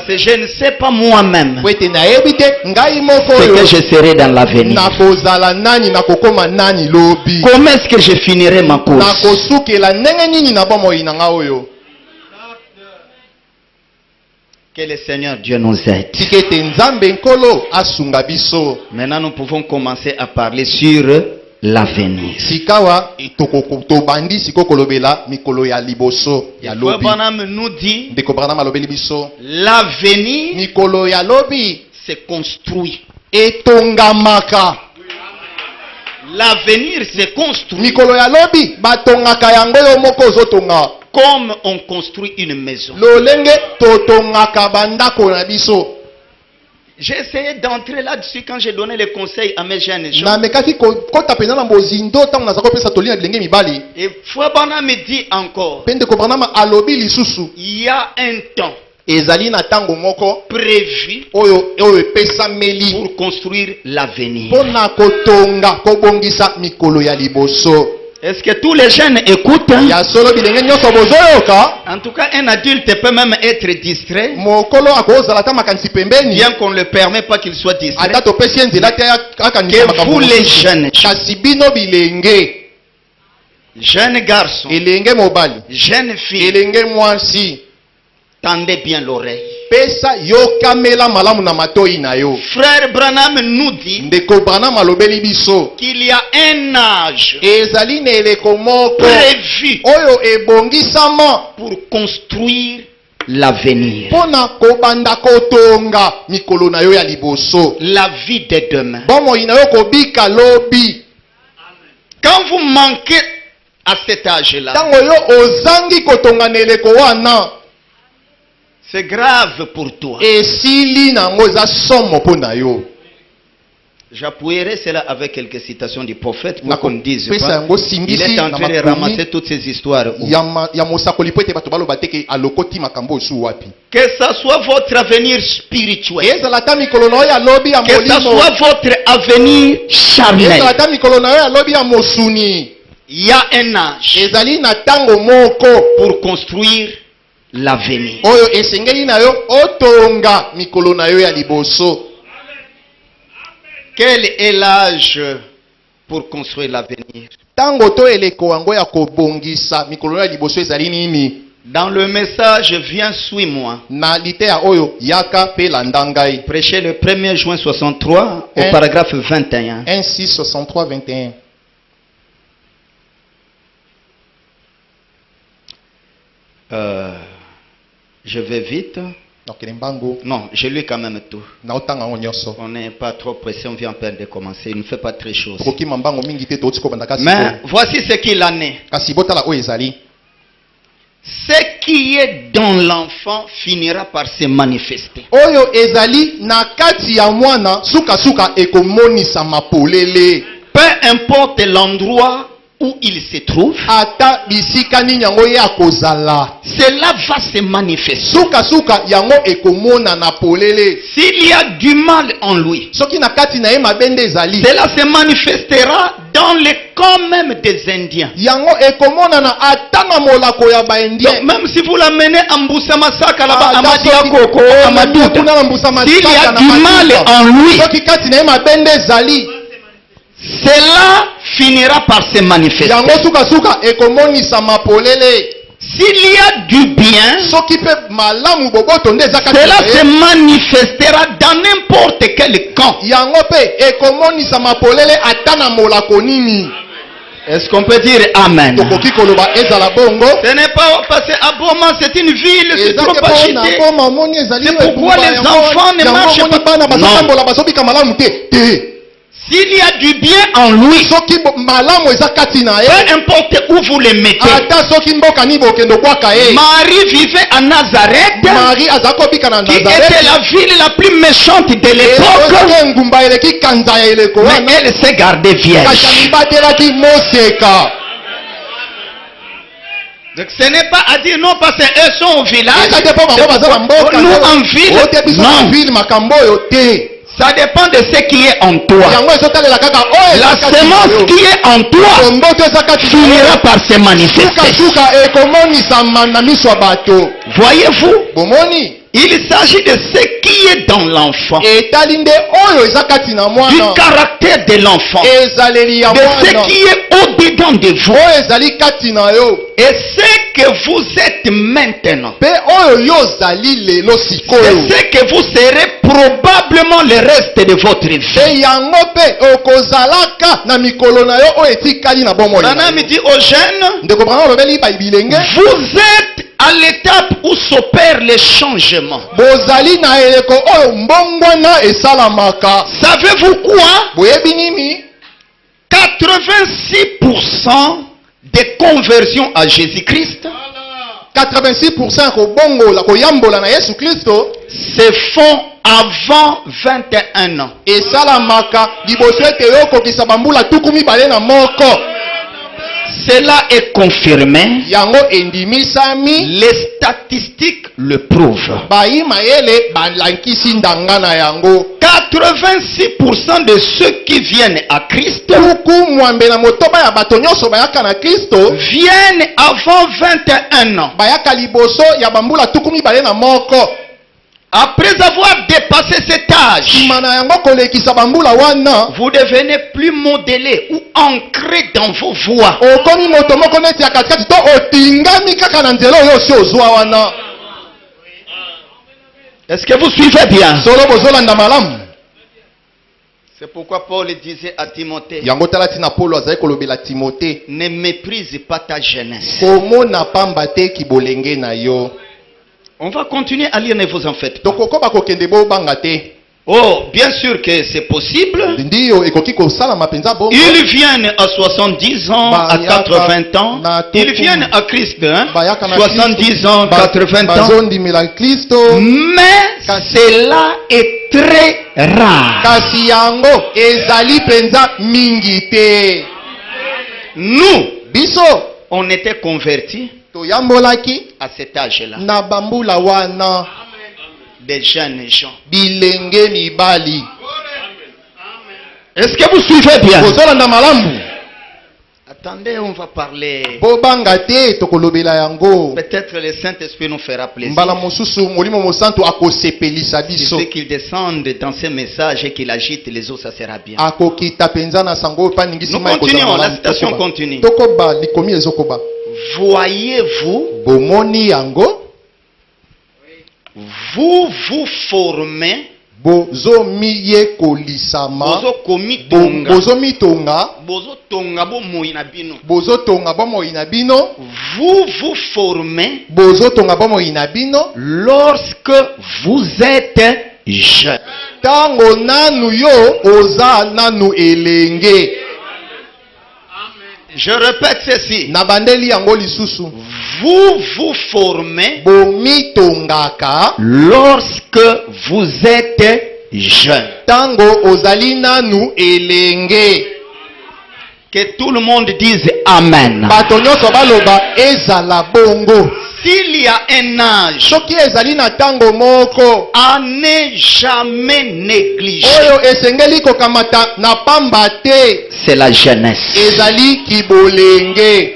que je ne sais pas moi-même ce que je serai dans l'avenir. Comment est-ce que je finirai ma course? Que le Seigneur Dieu nous aide. Maintenant nous pouvons commencer à parler sur l'avenir. Branham nous dit l'avenir se construit. L'avenir se construit comme on construit une maison. J'ai essayé d'entrer là-dessus quand j'ai donné les conseils à mes jeunes gens. Et Frère Branham me dit encore, il y a un temps prévu pour construire l'avenir. Est-ce que tous les jeunes écoutent? En tout cas, un adulte peut même être distrait. Bien qu'on ne le permet pas qu'il soit distrait. Que vous les jeunes, jeunes garçons, jeunes filles, tendez bien l'oreille. Frère Branham nous dit qu'il y a un âge prévu pour construire l'avenir. La vie de demain. Quand vous manquez à cet âge-là, c'est grave pour toi. J'appuierai cela avec quelques citations du prophète pour qu'on dise pas, il est en train de ramasser toutes ces histoires. Que ce soit votre avenir spirituel, que ce soit votre avenir charnel, il y a un âge pour construire l'avenir. Quel est l'âge pour construire l'avenir? Dans le message, viens, suis-moi. Prêchez le 1er juin 63 au paragraphe 21. 1:6-63-21. Je vais vite. Non, je lis quand même tout. On n'est pas trop pressé, on vient à peine de commencer. Il ne fait pas très chaud. Mais voici ce qu'il en est. Ce qui est dans l'enfant finira par se manifester. Peu importe l'endroit où il se trouve, cela va se manifester. S'il y a du mal en lui, cela se manifestera dans le camp même des Indiens. Donc, même si vous l'amenez à Mboussa-Masaka là-bas, à Madiakoko, à Madouda, s'il y a du mal en lui, cela finira par se manifester. S'il y a du bien, cela se manifestera dans n'importe quel camp. Est-ce qu'on peut dire Amen? Ce n'est pas parce que Aboma c'est une ville, c'est trop agité. C'est pourquoi les enfants ne marchent pas. Non. S'il y a du bien en lui, peu importe où vous le mettez. Marie vivait à Nazareth, qui était la ville la plus méchante de l'époque, mais elle s'est gardée vierge. Donc ce n'est pas à dire non parce qu'elles sont au village, nous en ville, non. Ça dépend de ce qui est en toi. La semence qui est en toi finira par se manifester. Voyez-vous? Il s'agit de ce qui est dans l'enfant, du caractère de l'enfant, de ce qui est au-dedans de vous, et ce que vous êtes maintenant, c'est ce que vous serez probablement le reste de votre vie. Branham dit aux jeunes, vous êtes à l'étape où s'opère le changement. Savez-vous quoi? 86% des conversions à Jésus-Christ 86% se font avant 21 ans. Cela est confirmé. Les statistiques le prouvent. 86% de ceux qui viennent à Christ viennent avant 21 ans. Après avoir dépassé cet âge, vous devenez plus modélé ou ancré dans vos voies. Est-ce que vous suivez bien? C'est pourquoi Paul disait à Timothée, ne méprise pas ta jeunesse. On va continuer à lire, ne vous en faites pas. tokokoba kokende bobanga te. Oh, bien sûr que c'est possible. Ndiyo ekoki kosalama penza bongo. Ils viennent à 70 ans, à 80 ans. Ils viennent à Christ, hein? 70 ans, 80 ans. Mais cela est très rare. Kasi yango ezali penza mingi te. Nous, biso, on était convertis à cet âge-là. Na bambula wana. Des jeunes gens. Bilenge mibali. Est-ce que vous suivez bien? Attendez, on va parler. Peut-être le Saint-Esprit nous fera plaisir. Si c'est qu'il descende dans ces messages et qu'il agite les eaux, ça sera bien. Nous continuons, la citation continue. Voyez-vous, vous vous formez, bozo miye kolisama, bozo tonga bo moinabino, vous vous formez, bozo tonga bo moinabino, lorsque vous êtes jeune. Tango nanu yo oza nanu elenge. Je répète ceci. Nabandeli yango lisusu. Vous vous formez bomitongaka lorsque vous êtes jeune. Tango ozali nanu elenge. Que tout le monde dise Amen. Bato nyonso baloba ezala bongo. S'il y a un âge soki ezali na tango moko à ne jamais négliger, oyo esengeli kokamata na pamba te, c'est la jeunesse. Ezali kibolenge.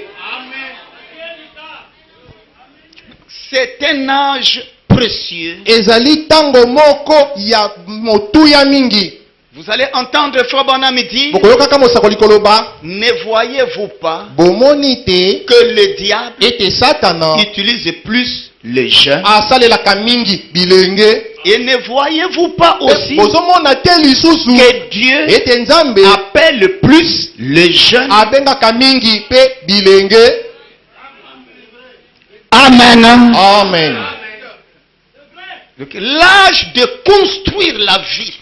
C'est un âge précieux. Ezali tango moko ya motuya mingi. Vous allez entendre Frère Branham dire, ne voyez-vous pas que le diable utilise plus les jeunes? Et ne voyez-vous pas aussi que Dieu appelle plus les jeunes? Amen. Amen. L'âge de construire la vie,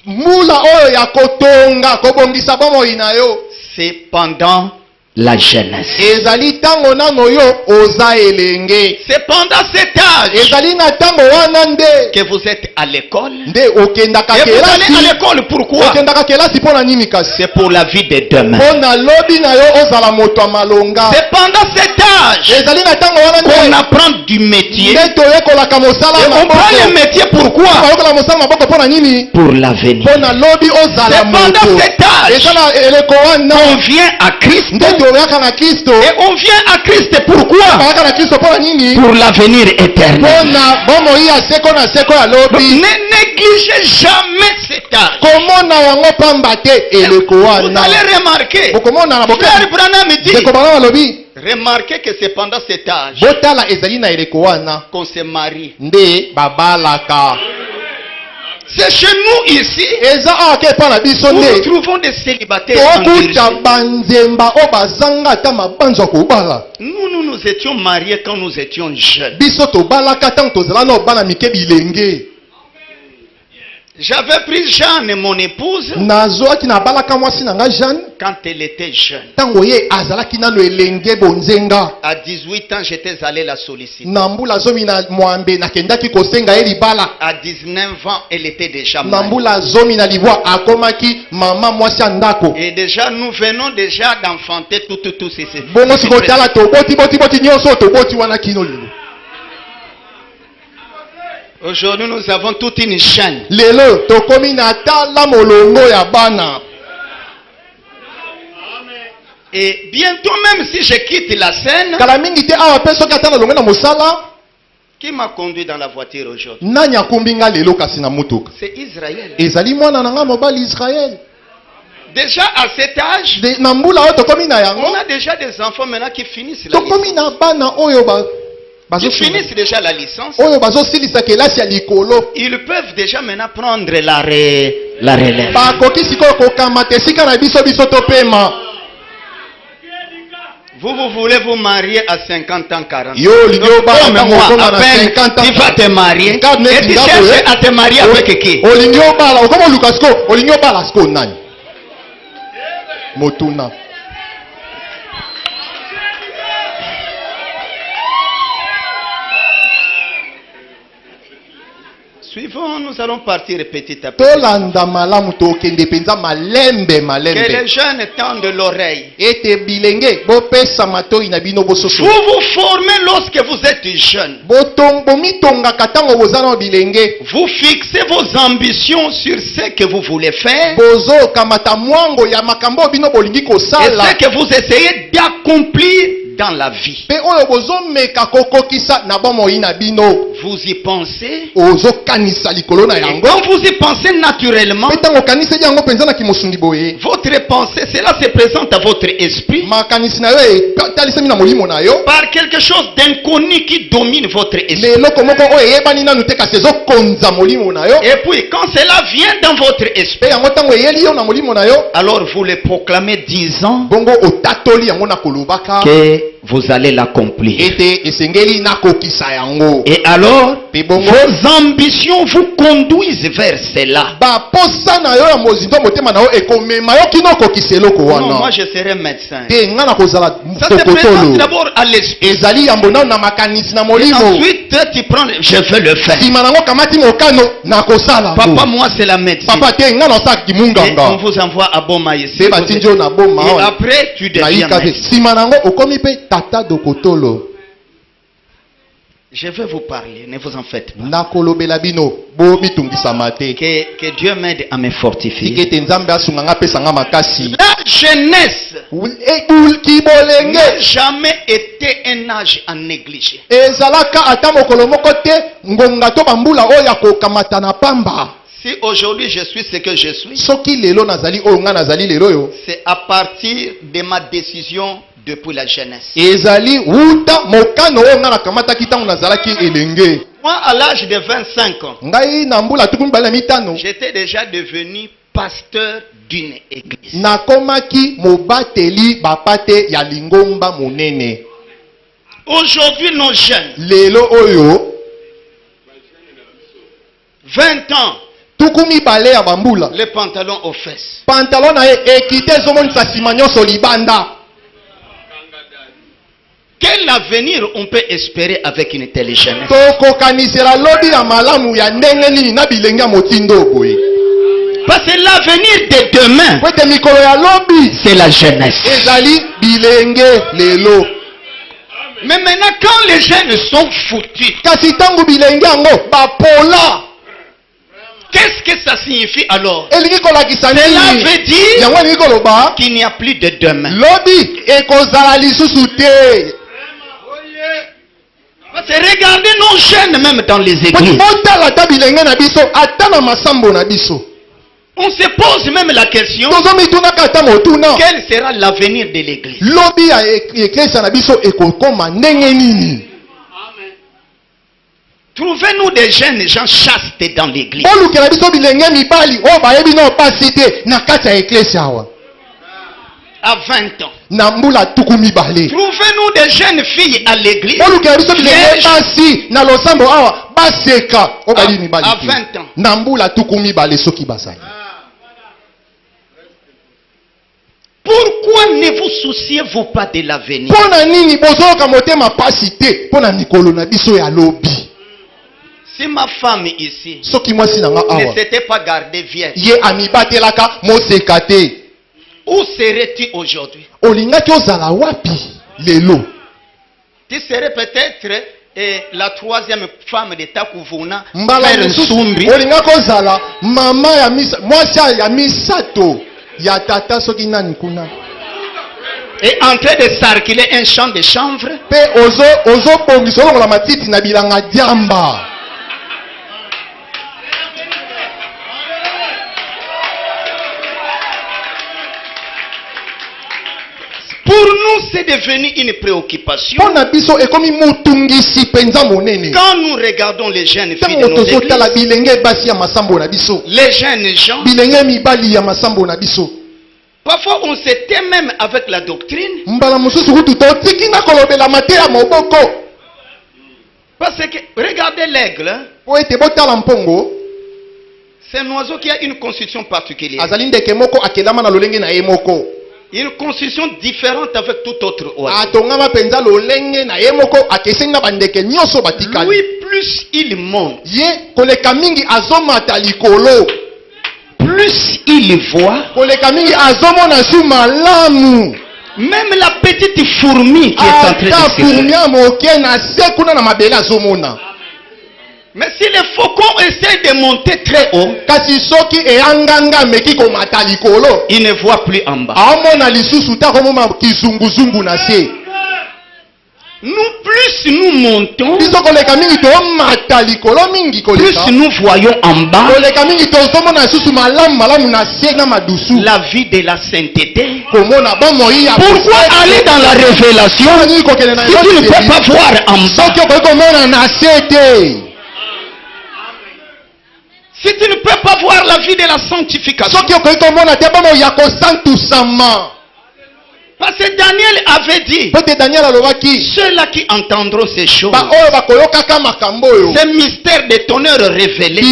c'est pendant la jeunesse. C'est pendant cet âge que vous êtes à l'école. Et vous allez à l'école pourquoi? C'est pour la vie de demain. C'est pendant cet âge qu'on apprend du métier. Et on prend le métier pourquoi? Pour l'avenir. C'est pendant cet âge qu'on vient à Christ. Et on vient à Christ pourquoi? Pour l'avenir éternel. Donc, ne négligez jamais cet âge. Vous allez remarquer, Frère Branham dit, remarquez que c'est pendant cet âge qu'on se marie. C'est chez nous ici où nous trouvons des célibataires endurcis. Nous étions mariés quand nous étions jeunes. J'avais pris Jeanne, mon épouse, quand elle était jeune. À 18 ans, j'étais allé la solliciter. À 19 ans, elle était déjà mariée. Et déjà, nous venons déjà d'enfanter tout ces. Aujourd'hui, nous avons toute une chaîne. Et bientôt, même si je quitte la scène, qui m'a conduit dans la voiture aujourd'hui? C'est Israël. Déjà à cet âge, on a déjà des enfants maintenant qui finissent la licence. Ils finissent déjà la licence. Ils peuvent déjà maintenant prendre la relève. Vous voulez vous marier à 50 ans, 40 ans. Tu vas te marier. Et tu cherches à te marier avec qui? Motuna. Suivons, nous allons partir petit à petit. Que les jeunes tendent l'oreille. Vous vous formez lorsque vous êtes jeune. Vous fixez vos ambitions sur ce que vous voulez faire. Et ce que vous essayez d'accomplir dans la vie. Vous y pensez. Et quand vous y pensez naturellement, votre pensée, cela se présente à votre esprit par quelque chose d'inconnu qui domine votre esprit. Et puis quand cela vient dans votre esprit, alors vous le proclamez disant que vous allez l'accomplir. Et alors, vos ambitions vous conduisent vers cela. Non, moi je serai médecin. Ça se présente d'abord à l'esprit. Ensuite, tu prends, je veux le faire. Papa, moi c'est la médecine. Et on vous envoie à Boma ici. Et après, tu deviens médecin. Je vais vous parler, ne vous en faites pas. Que Dieu m'aide à me fortifier. La jeunesse n'a jamais été un âge à négliger. Si aujourd'hui je suis ce que je suis, c'est à partir de ma décision depuis la jeunesse. Moi, à l'âge de 25 ans, j'étais déjà devenu pasteur d'une église. Aujourd'hui, nos jeunes, 20 ans, les pantalons aux fesses. Quel avenir on peut espérer avec une telle jeunesse? Parce que l'avenir de demain, c'est la jeunesse. Mais maintenant, quand les jeunes sont foutus, qu'est-ce que ça signifie alors? Cela veut dire qu'il n'y a plus de demain. Parce que regardez nos jeunes même dans les églises. On se pose même la question, quel sera l'avenir de l'église? Trouvez-nous des jeunes gens chastes dans l'église. À 20 ans. Trouvez-nous des jeunes filles à l'église. À 20 ans. Pourquoi ne vous souciez-vous pas de l'avenir? Si ma femme ici ne s'était pas gardée vierge, où serais-tu aujourd'hui? Tu serais peut-être la troisième femme de Takuvuna, Frère Nsumbi. Et en train de circuler un champ de chanvre. Pour nous, c'est devenu une préoccupation. Quand nous regardons les jeunes filles de nos églises, les jeunes gens, Parfois on s'était même avec la doctrine. Parce que regardez l'aigle. C'est un oiseau qui a une constitution particulière. Une constitution différente avec tout autre oiseau. Lui, plus il monte, plus il voit. Même la petite fourmi qui est en train de se faire. Mais si les faucons essaient de monter très haut, ils ne voient plus en bas. Nous, plus nous montons, plus nous voyons en bas la vie de la sainteté. Pourquoi aller dans la révélation si tu ne peux pas voir en bas? Si tu ne peux pas voir la vie de la sanctification. Parce que Daniel avait dit, ceux-là qui entendront ces choses, ces mystères des tonnerres révélés,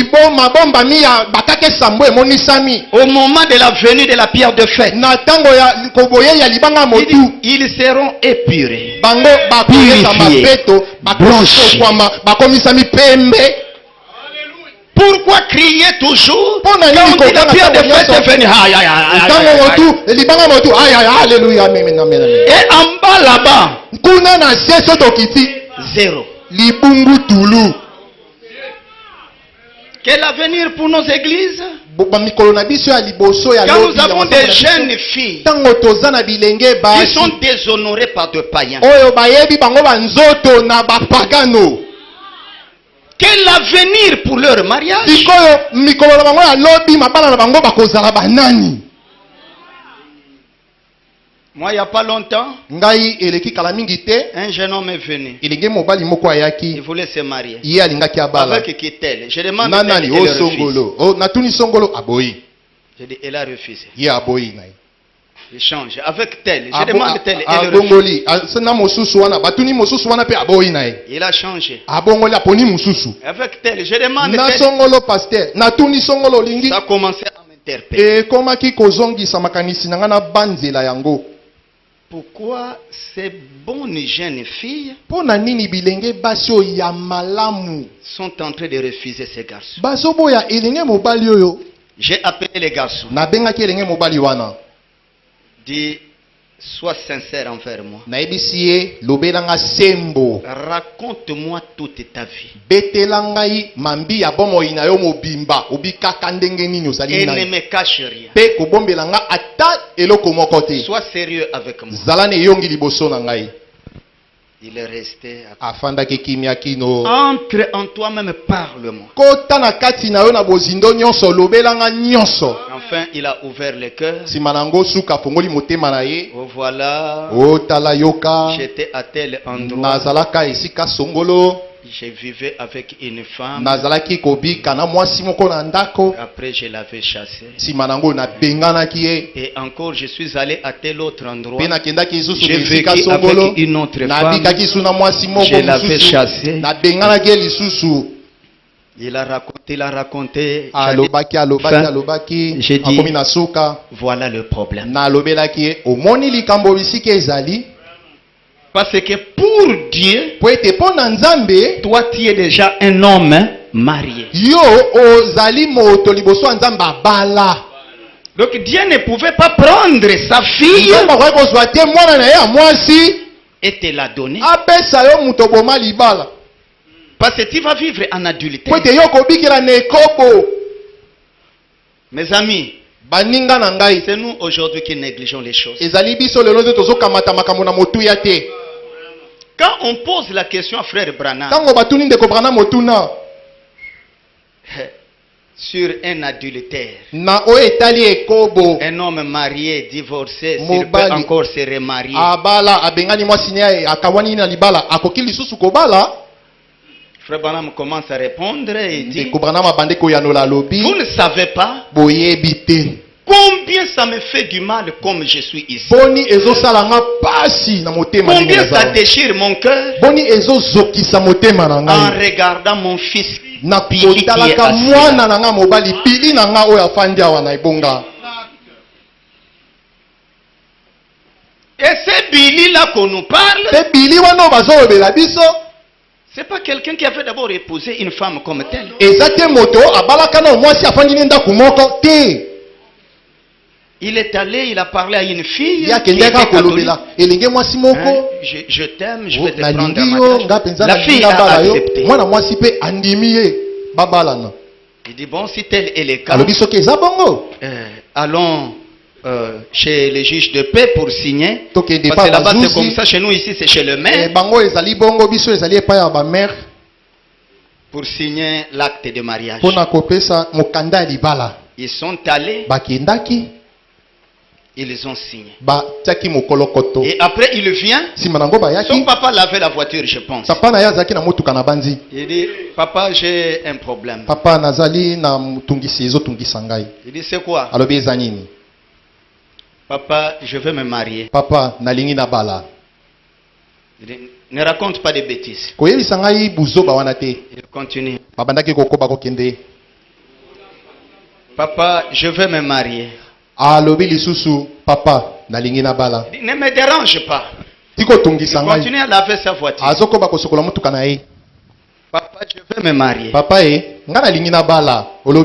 au moment de la venue de la pierre de fête, ils seront épurés, purifiés, blanchis. Pourquoi crier toujours quand on dit la pierre de fête est venue? Et en bas là-bas, zéro. Quel avenir pour nos églises? Quand nous avons des jeunes filles qui sont déshonorées par des païens. Quel avenir pour leur mariage? Moi, il n'y a pas longtemps, un jeune homme est venu. Il voulait se marier. Avec qui tel? Je demande tel, il refuse. Je dis, elle a refusé. Il change. Avec tel. Je demande tel, elle refuse. Il a changé. Avec tel. Je demande tel. Ça a commencé à m'interpeller. Pourquoi ces bonnes jeunes filles sont en train de refuser ces garçons? J'ai appelé les garçons. Dis, sois sincère envers moi. Raconte-moi toute ta vie. Et ne me cache rien. Sois sérieux avec moi. Il est resté. Entre en toi-même, parle-moi. Enfin, il a ouvert le cœur. Oh, voilà. J'étais à tel endroit. Je vivais avec une femme. Après, je l'avais chassée. Et encore, je suis allé à tel autre endroit. J'ai vécu avec une autre femme. Je l'avais chassée. Il a raconté. J'ai dit, voilà le problème. Parce que pour Dieu, toi tu es déjà un homme marié. Donc Dieu ne pouvait pas prendre sa fille et te la donner. Parce que tu vas vivre en adultère. Mes amis, c'est nous aujourd'hui qui négligeons les choses. Quand on pose la question à frère Branham sur un adultère, un homme marié, divorcé, s'il peut encore se remarier, frère Branham commence à répondre et dit, vous ne savez pas Combien ça me fait du mal comme je suis ici. Combien ça déchire mon cœur en regardant mon fils Billy qui est assis. Et c'est Billy là qu'on nous parle. C'est pas quelqu'un qui avait d'abord épousé une femme comme telle. Il est allé, il a parlé à une fille. Qui était catholique. Je t'aime, je vais te prendre en mariage. La fille a accepté. Il dit bon, si tel est le cas, allons chez les juges de paix pour signer. Parce que là-bas c'est comme ça, chez nous ici c'est chez le maire. Pour signer l'acte de mariage. Ils sont allés. Ils ont signé. Et après il vient. Son papa lavait la voiture, je pense. Il dit papa, j'ai un problème. Il dit c'est quoi? Papa, je veux me marier. Papa, nalingi na bala. Il dit, ne raconte pas de bêtises. Il continue. Papa, je veux me marier. Papa, nalingi na bala. Il dit, ne me dérange pas. Il continue à laver sa voiture. Papa, je veux me marier. Papa, nalingi na bala. Il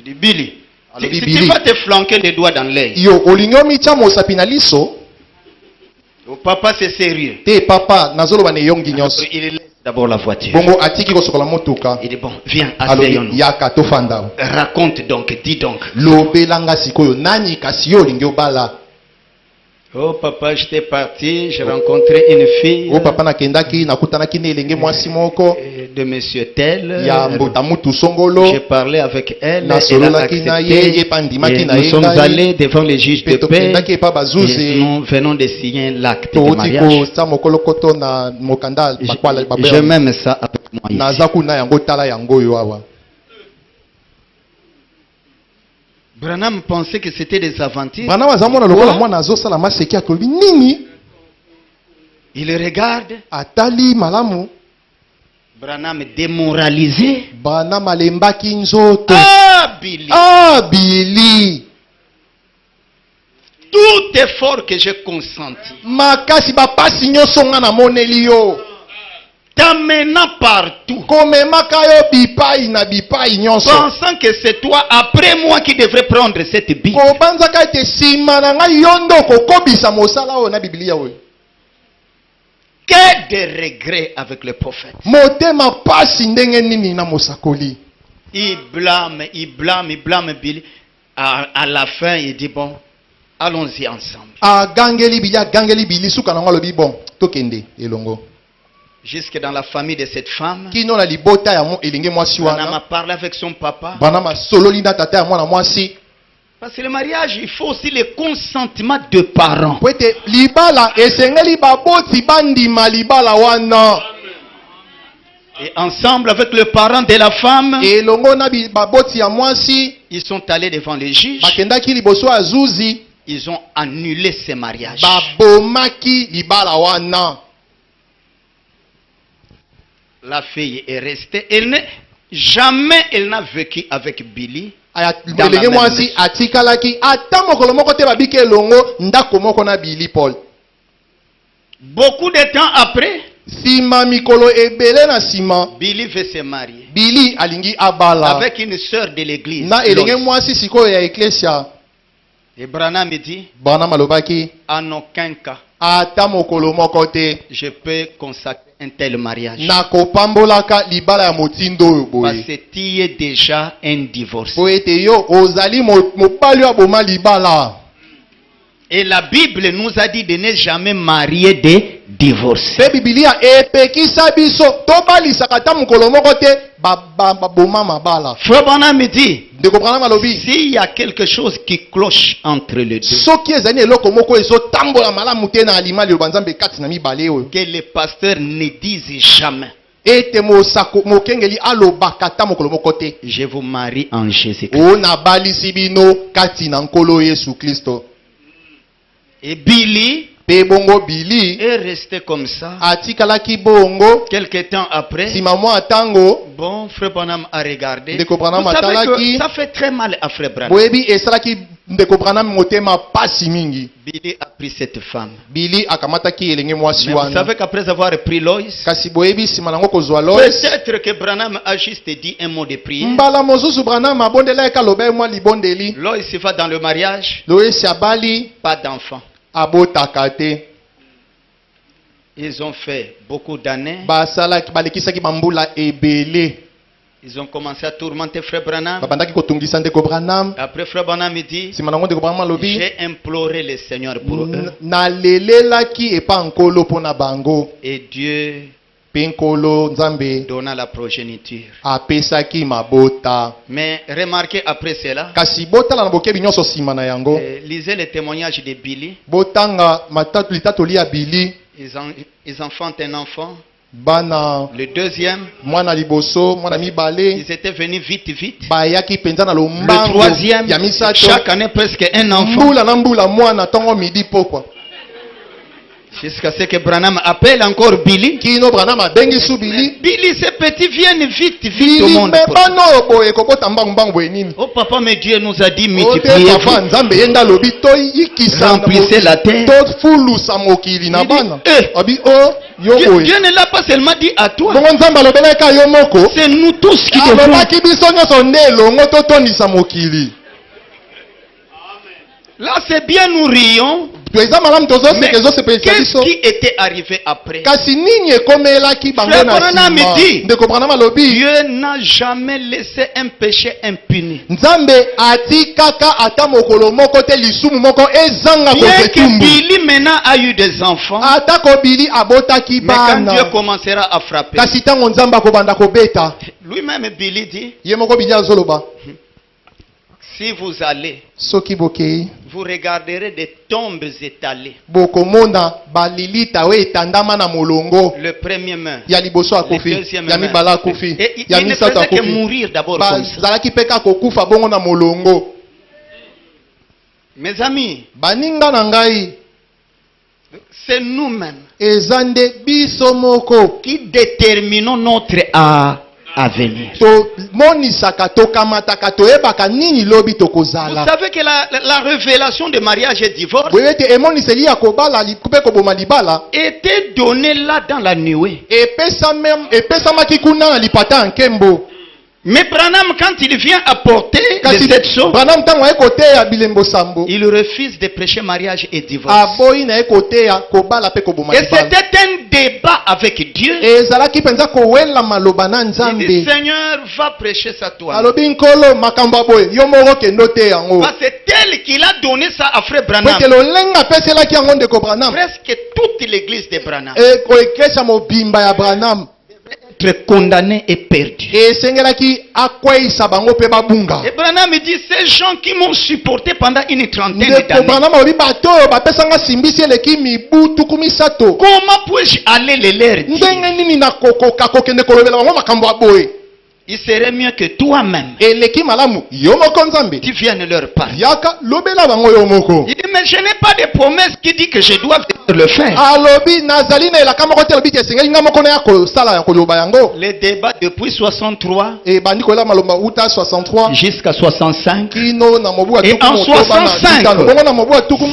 dit, Billy. Si tu vas te flanquer les doigts dans l'œil. Oh, papa, c'est sérieux. Papa, il laisse d'abord la voiture. Il dit bon, viens, asseyons-nous. Raconte donc, dis donc. Oh papa, j'étais parti, j'ai rencontré une fille. Oh papa, de monsieur tel. J'ai parlé avec elle. Elle a accepté. Et nous sommes allés devant les juges de paix. Et nous venons de signer l'acte de mariage. Je m'aime ça avec moi ici. Branham pensait que c'était des aventures. Il regarde. Branham démoralisé. Ah, Billy. Ah, Billy. Tout effort que j'ai consenti. T'amenant partout. Pensant que c'est toi après moi qui devrais prendre cette Bible. Que de regrets avec le prophète. Il blâme Billy. À la fin, il dit bon, allons-y ensemble. Jusque dans la famille de cette femme, Branham a parlé avec son papa. Parce que le mariage, il faut aussi le consentement de parents. Et ensemble avec le parent de la femme, ils sont allés devant les juges. Ils ont annulé ce mariage. La fille est restée. Jamais elle n'a vécu avec Billy. Beaucoup de temps après, Billy veut se marier avec une sœur de l'église. Et Branham me dit, en aucun cas je peux consacrer un tel mariage. Parce que tu es déjà un divorce. Et la Bible nous a dit de ne jamais marier des divorces. Frère Branham me dit, s'il y a quelque chose qui cloche entre les deux, que les pasteurs ne disent jamais. Je vous marie en Jésus-Christ. Et Billy est resté comme ça. Quelque temps après, bon, Frère Branham a regardé. Vous savez que ça fait très mal à Frère Branham. Billy a pris cette femme. Mais vous savez qu'après avoir pris Lois, peut-être que Branham a juste dit un mot de prière. Lois va dans le mariage, pas d'enfant. Ils ont fait beaucoup d'années. Ils ont commencé à tourmenter Frère Branham. Après Frère Branham dit, j'ai imploré le Seigneur pour eux. Et Dieu donna la progéniture. Mais remarquez après cela, lisez le témoignage de Billy. Ils enfantent un enfant. Le deuxième, ils étaient venus vite. Le troisième, chaque année presque un enfant. Jusqu'à ce que Branham appelle encore Billy. Billy, ces petits viennent vite au monde. Oh papa, mais Dieu nous a dit multipliez. Remplissez la terre. Dieu ne l'a pas seulement dit à toi. C'est nous tous qui devons. Là c'est bien, nous rions. Mais qu'est-ce qui était arrivé après? Frère Branham dit, Dieu n'a jamais laissé un péché impuni. Bien que Billy maintenant a eu des enfants, mais quand Dieu commencera à frapper, lui-même Billy dit, si vous allez, vous regarderez des tombes étalées. Le premier main, le deuxième main. Et il ne faisait que mourir d'abord comme ça. Mes amis, c'est nous-mêmes qui déterminons notre avenir. Vous savez que la révélation de mariage et divorce était donnée là dans la nuée. Mais Branham, quand il vient apporter cette chose, il refuse de prêcher mariage et divorce. Et c'était un débat avec Dieu. Il dit, Seigneur, va prêcher ça toi. Parce que c'est tel qu'il a donné ça à Frère Branham. Presque toute l'église de Branham être condamné et perdu. Et Branham dit, ces gens qui m'ont supporté pendant une trentaine d'années, comment puis-je aller les leur dire? Il serait mieux que toi-même tu viennes leur parler. Il dit, mais je n'ai pas de promesse qui dit que je dois le faire. Les débats depuis 63 jusqu'à 65 et en 65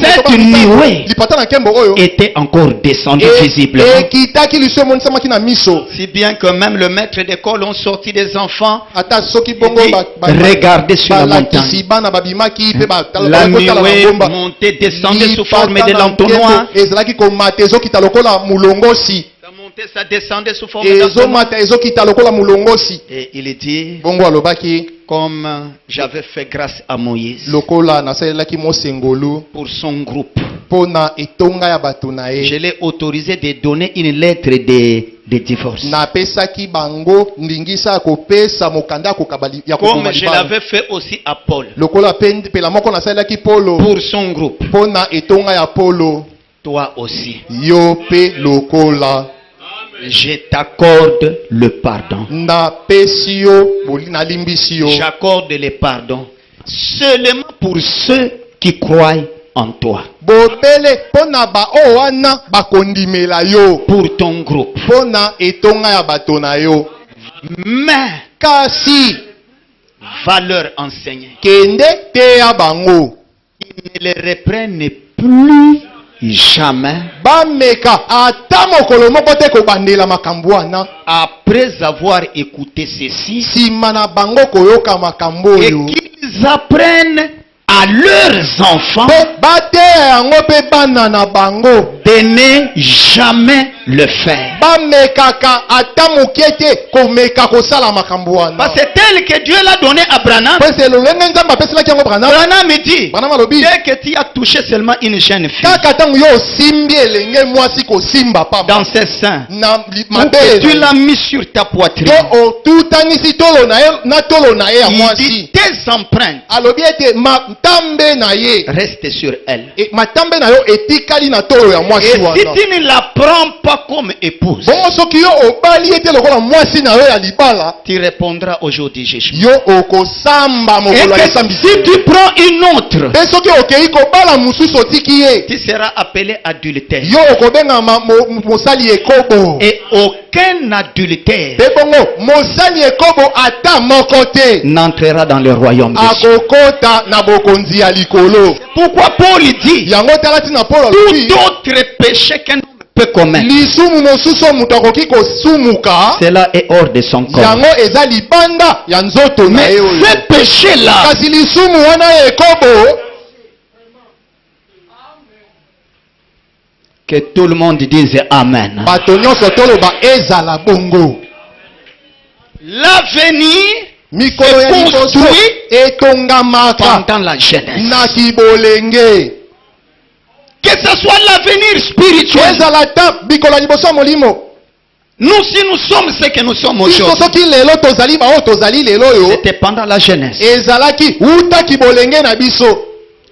cette nuée était encore descendue visiblement, si bien que même le maître d'école ont sorti des enfants et dit, regardez sur la montagne, la nuée montée descendait sous forme de l'entonnoir. Ça descendait sous forme d'entonnoir. Et il dit, comme j'avais fait grâce à Moïse pour son groupe, je l'ai autorisé de donner une lettre de divorce. Comme je l'avais fait aussi à Paul pour son groupe. Toi aussi. Je t'accorde le pardon. J'accorde le pardon seulement pour ceux qui croient en toi. Pour ton groupe. Mais va leur enseigner. Ils ne les reprennent plus jamais. Après avoir écouté ceci, et qu'ils apprennent à leurs enfants de ne jamais le faire. Parce que tel que Dieu l'a donné à Branham, Branham dit, dès que tu as touché seulement une jeune fille dans ses seins, que tu l'as mis sur ta poitrine, il dit tes empreintes reste sur elle. Et si tu ne la prends pas comme épouse, tu répondras au jour du jugement. Et que si tu prends une autre, tu seras appelé adultère. Et aucun adultère n'entrera dans le royaume de Dieu. Pourquoi Paul dit tout autre péché qu'un homme peut commettre, cela est hors de son corps. Mais ce péché-là, que tout le monde dise Amen. L'avenir se construit pendant la jeunesse. Que ce soit l'avenir spirituel. Nous, si nous sommes ce que nous sommes aujourd'hui, c'était pendant la jeunesse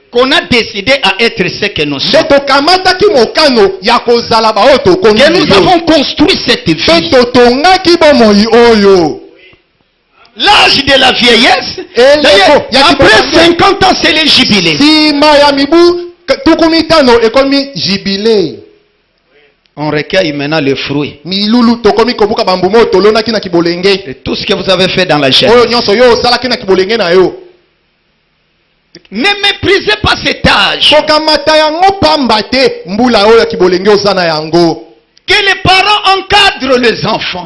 qu'on a décidé à être ce que nous sommes. Que nous avons construit cette vie. L'âge de la vieillesse, après 50 ans, c'est le jubilé. On recueille maintenant le fruit de tout ce que vous avez fait dans la jeunesse. Ne méprisez pas cet âge. Que les parents encadrent les enfants.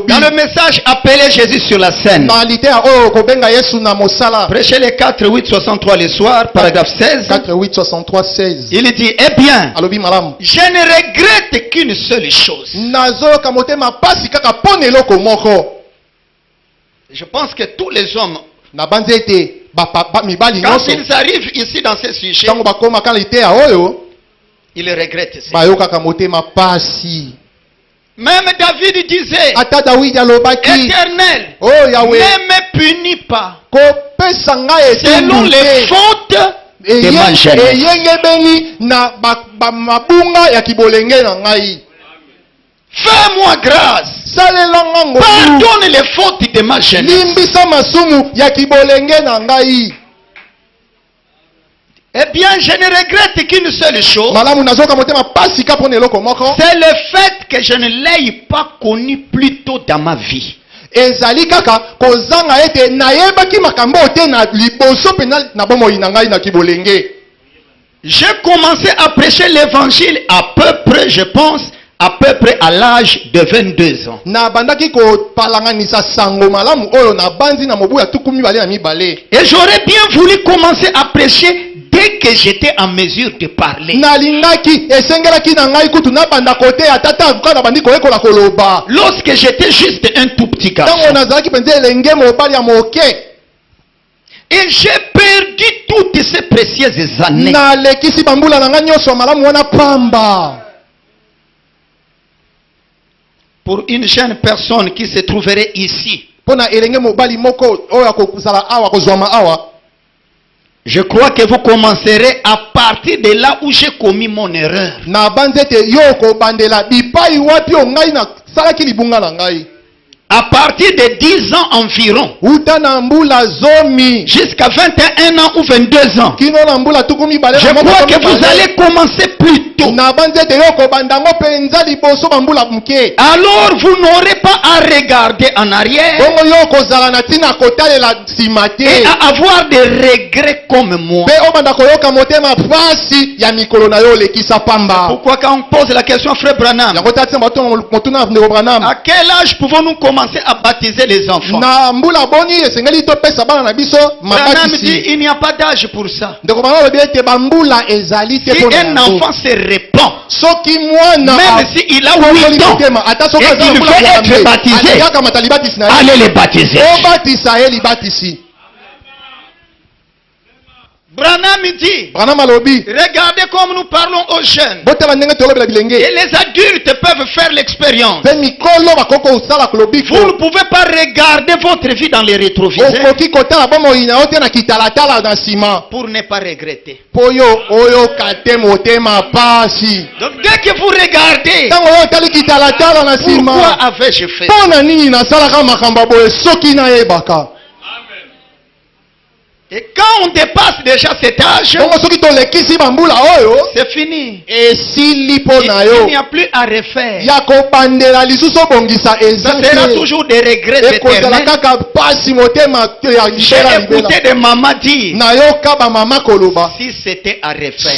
Dans le message appelé Jésus sur la scène, prêchez les 4, 8, 63 le soir, paragraphe 16. 4, 8, 63, 16. Il dit, eh bien, je ne regrette qu'une seule chose. Je pense que tous les hommes, quand ils arrivent ici dans ce sujet, ils regrettent ça. Même David disait, Éternel, ne me punis pas selon les fautes de ma jeunesse. Fais-moi grâce. Pardonne les fautes de ma jeunesse. Eh bien, je ne regrette qu'une seule chose. C'est le fait que je ne l'ai pas connu plus tôt dans ma vie. J'ai commencé à prêcher l'évangile à peu près, je pense, à peu près à l'âge de 22 ans. Et j'aurais bien voulu commencer à prêcher dès que j'étais en mesure de parler. Lorsque j'étais juste un tout petit garçon. Et j'ai perdu toutes ces précieuses années. Pour une jeune personne qui se trouverait ici, Je crois que vous commencerez à partir de là où j'ai commis mon erreur. À partir de 10 ans environ, jusqu'à 21 ans ou 22 ans, je crois que vous allez commencer plus tôt. Alors vous n'aurez pas à regarder en arrière et à avoir des regrets comme moi. Pourquoi quand on pose la question, frère Branham, à quel âge pouvons-nous commencer à baptiser les enfants? Branham dit il n'y a pas d'âge pour ça. Si un enfant se répand, même s'il a 8 ans et il veut être baptisé, allez les baptiser. Branham dit, regardez comme nous parlons aux jeunes. Et les adultes peuvent faire l'expérience. Vous ne pouvez pas regarder votre vie dans les rétroviseurs pour ne pas regretter. Donc dès que vous regardez, pourquoi avais-je fait? Et quand on dépasse déjà cet âge, c'est fini. Il n'y a plus à refaire. Ça sera toujours des regrets éternels. J'ai écouté de maman dire, si c'était à refaire,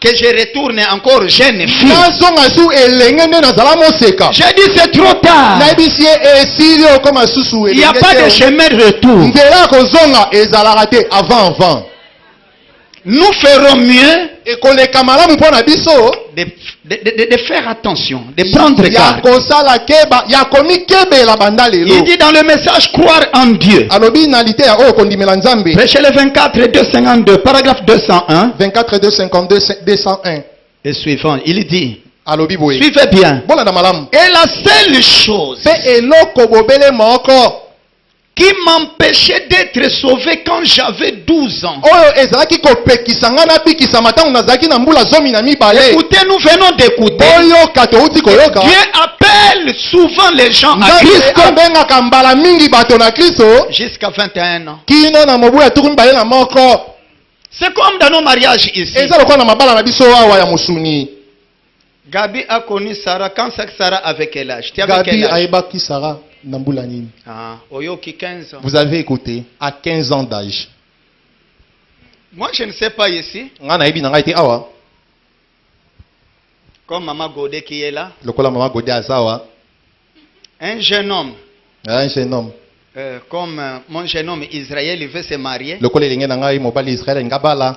que je retourne encore jeune fille. J'ai dit c'est trop tard. Il n'y a pas de chemin de retour. Nous ferons mieux de faire attention, de prendre garde. Il dit dans le message croire en Dieu. Prêchez le 24 252, paragraphe 201. 24 252 201. Et suivant, il dit, suivez bien. Et la seule chose qui m'empêchait d'être sauvé quand j'avais 12 ans. Écoutez, nous venons d'écouter. Dieu appelle souvent les gens à Christ jusqu'à 21 ans. C'est comme dans nos mariages ici. Gabi a connu Sarah. Quand Sarah avait quel âge? Gabi a ébattu Sarah. Oyoki 15 ans. Vous avez écouté à 15 ans d'âge. Moi je ne sais pas ici. Comme Maman Godé qui est là. Un jeune homme. Comme mon jeune homme Israël, il veut se marier.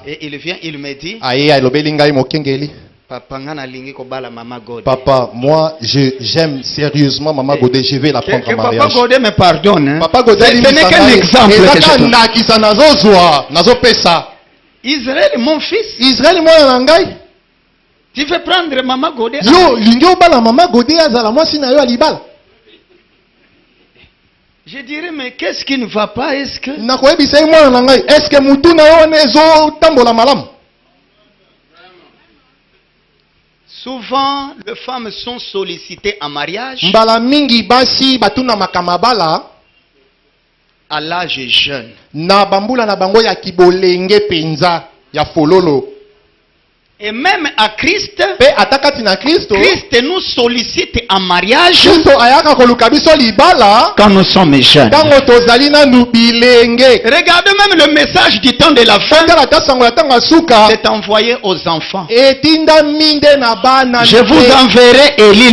Et il vient, il me dit, Papa, moi j'aime sérieusement Maman Godé, je vais la prendre en mariage. Papa Godé me pardonne. Hein? Papa Godé, ce n'est qu'un exemple. Israël, mon fils. Israël, moi, tu veux prendre Maman Godé? Je dirais, mais qu'est-ce qui ne va pas? Est-ce que souvent, les femmes sont sollicitées en mariage à l'âge jeune. Et même à Christ, Christ nous sollicite en mariage quand nous sommes jeunes. Regardez même le message du temps de la fin. C'est envoyé aux enfants. Je vous enverrai Élie